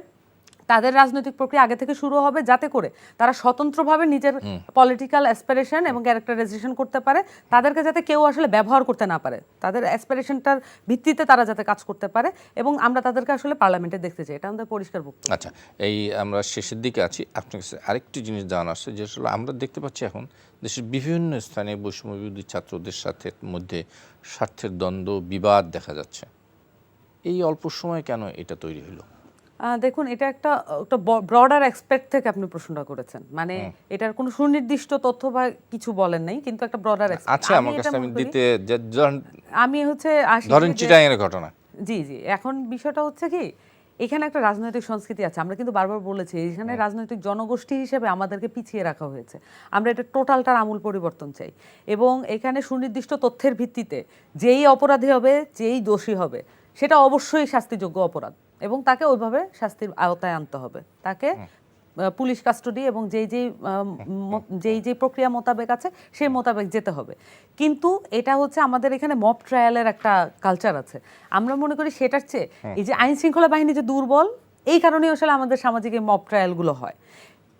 তাদের রাজনৈতিক প্রক্রিয়া আগে থেকে শুরু হবে, যাতে করে তারা স্বতন্ত্রভাবে নিজের পলিটিক্যাল অ্যাসপিরেশন এবং ক্যারেক্টারাইজেশন করতে পারে, তাদেরকে যাতে কেউ আসলে ব্যবহার করতে না পারে, তাদের অ্যাসপিরেশনটার ভিত্তিতে তারা যাতে কাজ করতে পারে, এবং আমরা তাদেরকে আসলে পার্লামেন্টে দেখতে চাই, এটা আমাদের পরিষ্কার বক্তব্য। আচ্ছা, এই আমরা শেষের দিকে আছি, আপনার কাছে আরেকটি জিনিস জানা আসছে, যে আসলে আমরা দেখতে পাচ্ছি এখন দেশের বিভিন্ন স্থানে বৈষম্য বিরোধী ছাত্রদের সাথে মধ্যে স্বার্থের দ্বন্দ্ব, বিবাদ দেখা যাচ্ছে। এই অল্প সময়ে কেন এটা তৈরি হলো? দেখুন, এটা একটা ব্রডার এক্সপেক্ট থেকে আপনি প্রশ্নটা করেছেন, মানে এটার কোনো সুনির্দিষ্ট তথ্য বা কিছু বলেন নাই, কিন্তু একটা ব্রডার আচ্ছা, আমার কাছে আমি দিতে আমি হচ্ছে ধরেন চিটাগাংয়ের ঘটনা। জি জি, এখন বিষয়টা হচ্ছে কি, এখানে একটা রাজনৈতিক সংস্কৃতি আছে, আমরা কিন্তু বারবার বলেছি এখানে রাজনৈতিক জনগোষ্ঠী হিসেবে আমাদেরকে পিছিয়ে রাখা হয়েছে। আমরা এটা টোটালটার আমূল পরিবর্তন চাই, এবং এখানে সুনির্দিষ্ট তথ্যের ভিত্তিতে যেই অপরাধী হবে, যেই দোষী হবে, সেটা অবশ্যই শাস্তিযোগ্য অপরাধ, এবং তাকে ওইভাবে শাস্তির আওতায় আনতে হবে। তাকে পুলিশ কাস্টডি এবং যেই প্রক্রিয়া মোতাবেক আছে সেই মোতাবেক যেতে হবে। কিন্তু এটা হচ্ছে আমাদের এখানে মব ট্রায়ালের একটা কালচার আছে, আমরা মনে করি সেটার চেয়ে এই যে আইন শৃঙ্খলা বাহিনী যে দুর্বল, এই কারণেই আসলে আমাদের সামাজিক এই মব ট্রায়ালগুলো হয়।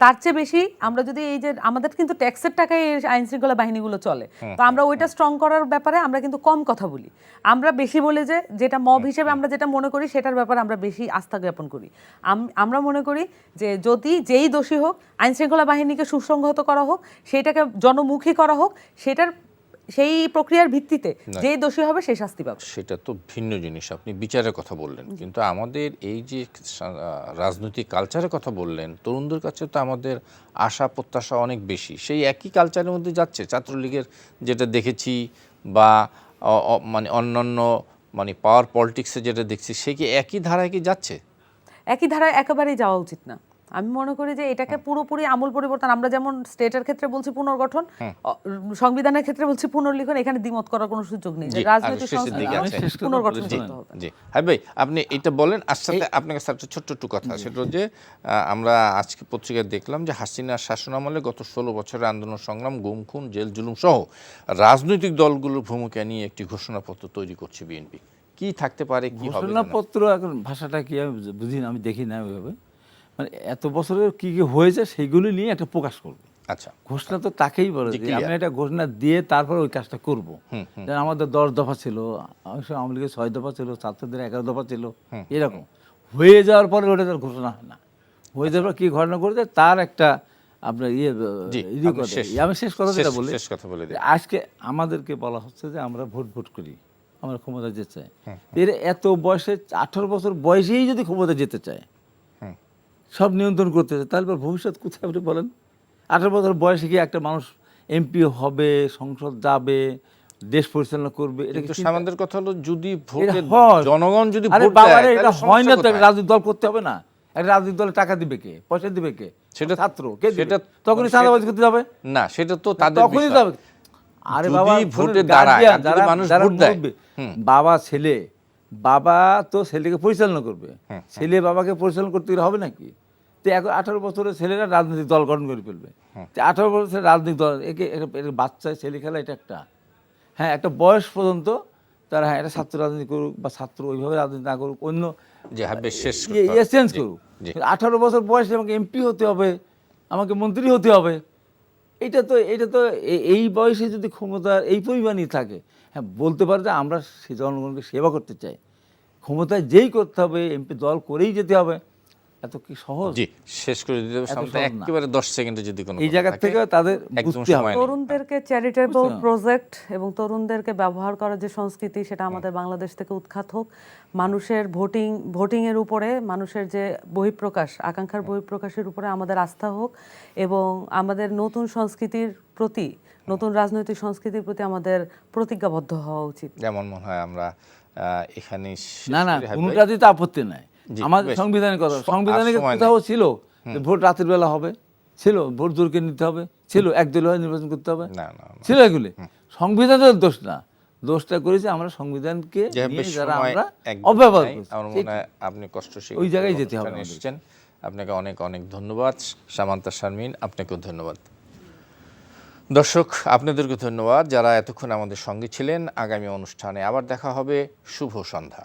তার চেয়ে বেশি আমরা যদি এই যে আমাদের কিন্তু ট্যাক্সের টাকায় এই আইন শৃঙ্খলা বাহিনীগুলো চলে, তো আমরা ওইটা স্ট্রং করার ব্যাপারে আমরা কিন্তু কম কথা বলি। আমরা বেশি বলি যে যেটা মব হিসেবে আমরা যেটা মনে করি সেটার ব্যাপারে আমরা বেশি আস্থা জ্ঞাপন করি। আমরা মনে করি যে যদি যেই দোষী হোক, আইন শৃঙ্খলা বাহিনীকে সুসংহত করা হোক, সেইটাকে জনমুখী করা হোক, সেই প্রক্রিয়ার ভিত্তিতে যেই দোষী হবে সেই শাস্তি পাবে। সেটা তো ভিন্ন জিনিস, আপনি বিচারের কথা বললেন, কিন্তু আমাদের এই যে রাজনৈতিক কালচারের কথা বললেন, তরুণদের কাছে তো আমাদের আশা প্রত্যাশা অনেক বেশি। সেই একই কালচারের মধ্যে যাচ্ছে ছাত্রলীগের, যেটা দেখেছি, বা মানে অন্যান্য মানে পাওয়ার পলিটিক্সে যেটা দেখছি, সে কি একই ধারায় কি যাচ্ছে? একই ধারায় একেবারেই যাওয়া উচিত না। আমি মনে করি যে এটাকে পুরোপুরি আমূল পরিবর্তন, আমরা যেমন স্টেটের ক্ষেত্রে বলছি পুনর্গঠন, সংবিধানের ক্ষেত্রে বলছি পুনর্লিখন, এখানে দ্বিমত করার কোনো সুযোগ নেই। রাজনৈতিক সংস্কৃতি পুনর্গঠন করতে হবে। জি হাবিব ভাই, আপনি এটা বলেন। আর সাথে আপনার কাছে একটা ছোট্ট একটু কথা, সেটা যে আমরা আজকে পত্রিকায় দেখলাম যে হাসিনার শাসনামলে গত 16 বছরের আন্দোলন সংগ্রাম, গুম খুন, জেল জুলুম সহ রাজনৈতিক দলগুলোর ভূমিকা নিয়ে একটি ঘোষণাপত্র তৈরি করছে বিএনপি। কি থাকতে পারে, কি হবে? ঘোষণাপত্র এখন ভাষাটা কি আমি বুঝি না, আমি দেখি না ওইভাবে, মানে এত বছরের কি কি হয়েছে সেইগুলি নিয়ে একটা প্রকাশ করবে। আচ্ছা, ঘোষণা তো তাকেই বলে জি, যে clear. আমি একটা ঘোষণা দিয়ে তারপর ওই কাজটা করব। যেন আমাদের 10 দফা ছিল, অবশ্য আওয়ামী লীগের 6 দফা ছিল, ছাত্রদের 11 দফা ছিল, এরকম হয়ে যাওয়ার পরে ওটা তার ঘোষণা হয় না। হয়ে যাওয়ার পর কী ঘটনা করেছে তার একটা আপনার জি, ইয়ে আপনি কথা, শেষ আমি শেষ কথা যেটা বলি, শেষ কথা বলে দিন। আজকে আমাদেরকে বলা হচ্ছে যে আমরা ভোট করি, আমরা ক্ষমতা যেতে চাই। এর এত বয়সে 18 বছর বয়সেই যদি ক্ষমতা যেতে চায়, সব নিয়ন্ত্রণ করতে চায়, তাহলে ভবিষ্যৎ কোথায় আপনি বলেন? 18 বছর বয়সে কি একটা মানুষ এমপি হবে, সংসদ যাবে, দেশ পরিচালনা করবে? এটা কিন্তু কি সামান্যের কথা হলো যদি এটা ভোটে হয়? জনগণ যদি আরে ভোট বাবা দেয় রে, এটা তাহলে হয় না সমস্যা তো। একটা কোথায়? রাজনৈতিক দল করতে হবে না? একটা রাজনৈতিক দলে টাকা দিবে কে, পয়সা দিবে কে? সেটা- ছাত্র কে দিবে? সেটা- তখনই চাঁদাবাজি করতে যাবে, না, সেটা তো তাদের তখনই বিষয়। যাবে। আরে যদি বাবা, ভোটে শোনেন, দাঁড়ায়, guardian আর যদি মানুষ যারা ভোট দেয়, মুরব্বি, বাবা ছেলে, বাবা তো ছেলেকে পরিচালনা করবে, ছেলে বাবাকে পরিচালনা করতে গেলে হবে নাকি? তো এখন 18 বছরের ছেলেরা রাজনৈতিক দল গঠন করে ফেলবে। 18 বছরের রাজনৈতিক দল, একে বাচ্চা ছেলে খেলা, এটা একটা, হ্যাঁ, একটা বয়স পর্যন্ত তারা, হ্যাঁ, এটা ছাত্র রাজনীতি করুক বা ছাত্র ওইভাবে রাজনীতি না করুক, অন্য যে হাবে শেষ করতে হবে। চেঞ্জ জি, করুক। জি। 18 বছর বয়সে আমাকে এমপি হতে হবে, আমাকে মন্ত্রী হতে হবে, এটা তো এই বয়সে যদি ক্ষমতা এই পরিমাণই থাকে, হ্যাঁ, বলতে পারে যে আমরা সে জনগণকে সেবা করতে চাই, ক্ষমতায় যেই করতে হবে, এমপি দল করেই যেতে হবে, এত কি সহজ? জি, শেষ করে দিতে হবে। এত সামনে সহজ না। একেবারে 10 সেকেন্ডে যদি কোনো এই কথা জায়গা থাকে, থেকে তাদের একদম বুঝতে হবে। সময় নেই। তরুণদেরকে চ্যারিটেবল বুঝতে হবে। প্রজেক্ট এবং তরুণদেরকে ব্যবহার করার যে সংস্কৃতি, সেটা আমাদের বাংলাদেশ থেকে উৎখাত হোক। মানুষের ভোটিং এর উপরে, মানুষের যে বহিঃপ্রকাশ, আকাঙ্ক্ষার বহিঃপ্রকাশের উপরে আমাদের আস্থা হোক, এবং আমাদের নতুন সংস্কৃতির প্রতি, নতুন রাজনৈতিক সংস্কৃতির প্রতি আমাদের প্রতিজ্ঞাবদ্ধ হওয়া উচিত। যেমন মনে হয় আমরা এখানে না না, কোনোটাতেই তো আপত্তি নাই। জি, আমাদের বেশ। সংবিধানের কথা, আর সংবিধানে সময় কোথাও ছিল যে ভোট রাতের বেলা হবে? ছিল। ভোট জোরকে নিতে হবে? ছিল। একদলীয় হয়ে নির্বাচন করতে হবে? না, না, না। ছিল এগুলি। সংবিধানের দোষ না, দোষটা করেছে আমরা সংবিধানকে যেভাবে নিয়ে যারা সময় আমরা একদম অব্যবহার নাই, করছি। আমার মনে হয় আপনি কষ্ট স্বীকার ওই জায়গায় করে যেতে হবে অনুষ্ঠানে আমাদের। এসেছেন। আপনাকে অনেক অনেক ধন্যবাদ। সামান্তা শারমিন, আপনাকেও ধন্যবাদ। দর্শক, আপনাদেরকে ধন্যবাদ যারা এতক্ষণ আমাদের সঙ্গে ছিলেন। আগামী অনুষ্ঠানে আবার দেখা হবে। শুভ সন্ধ্যা।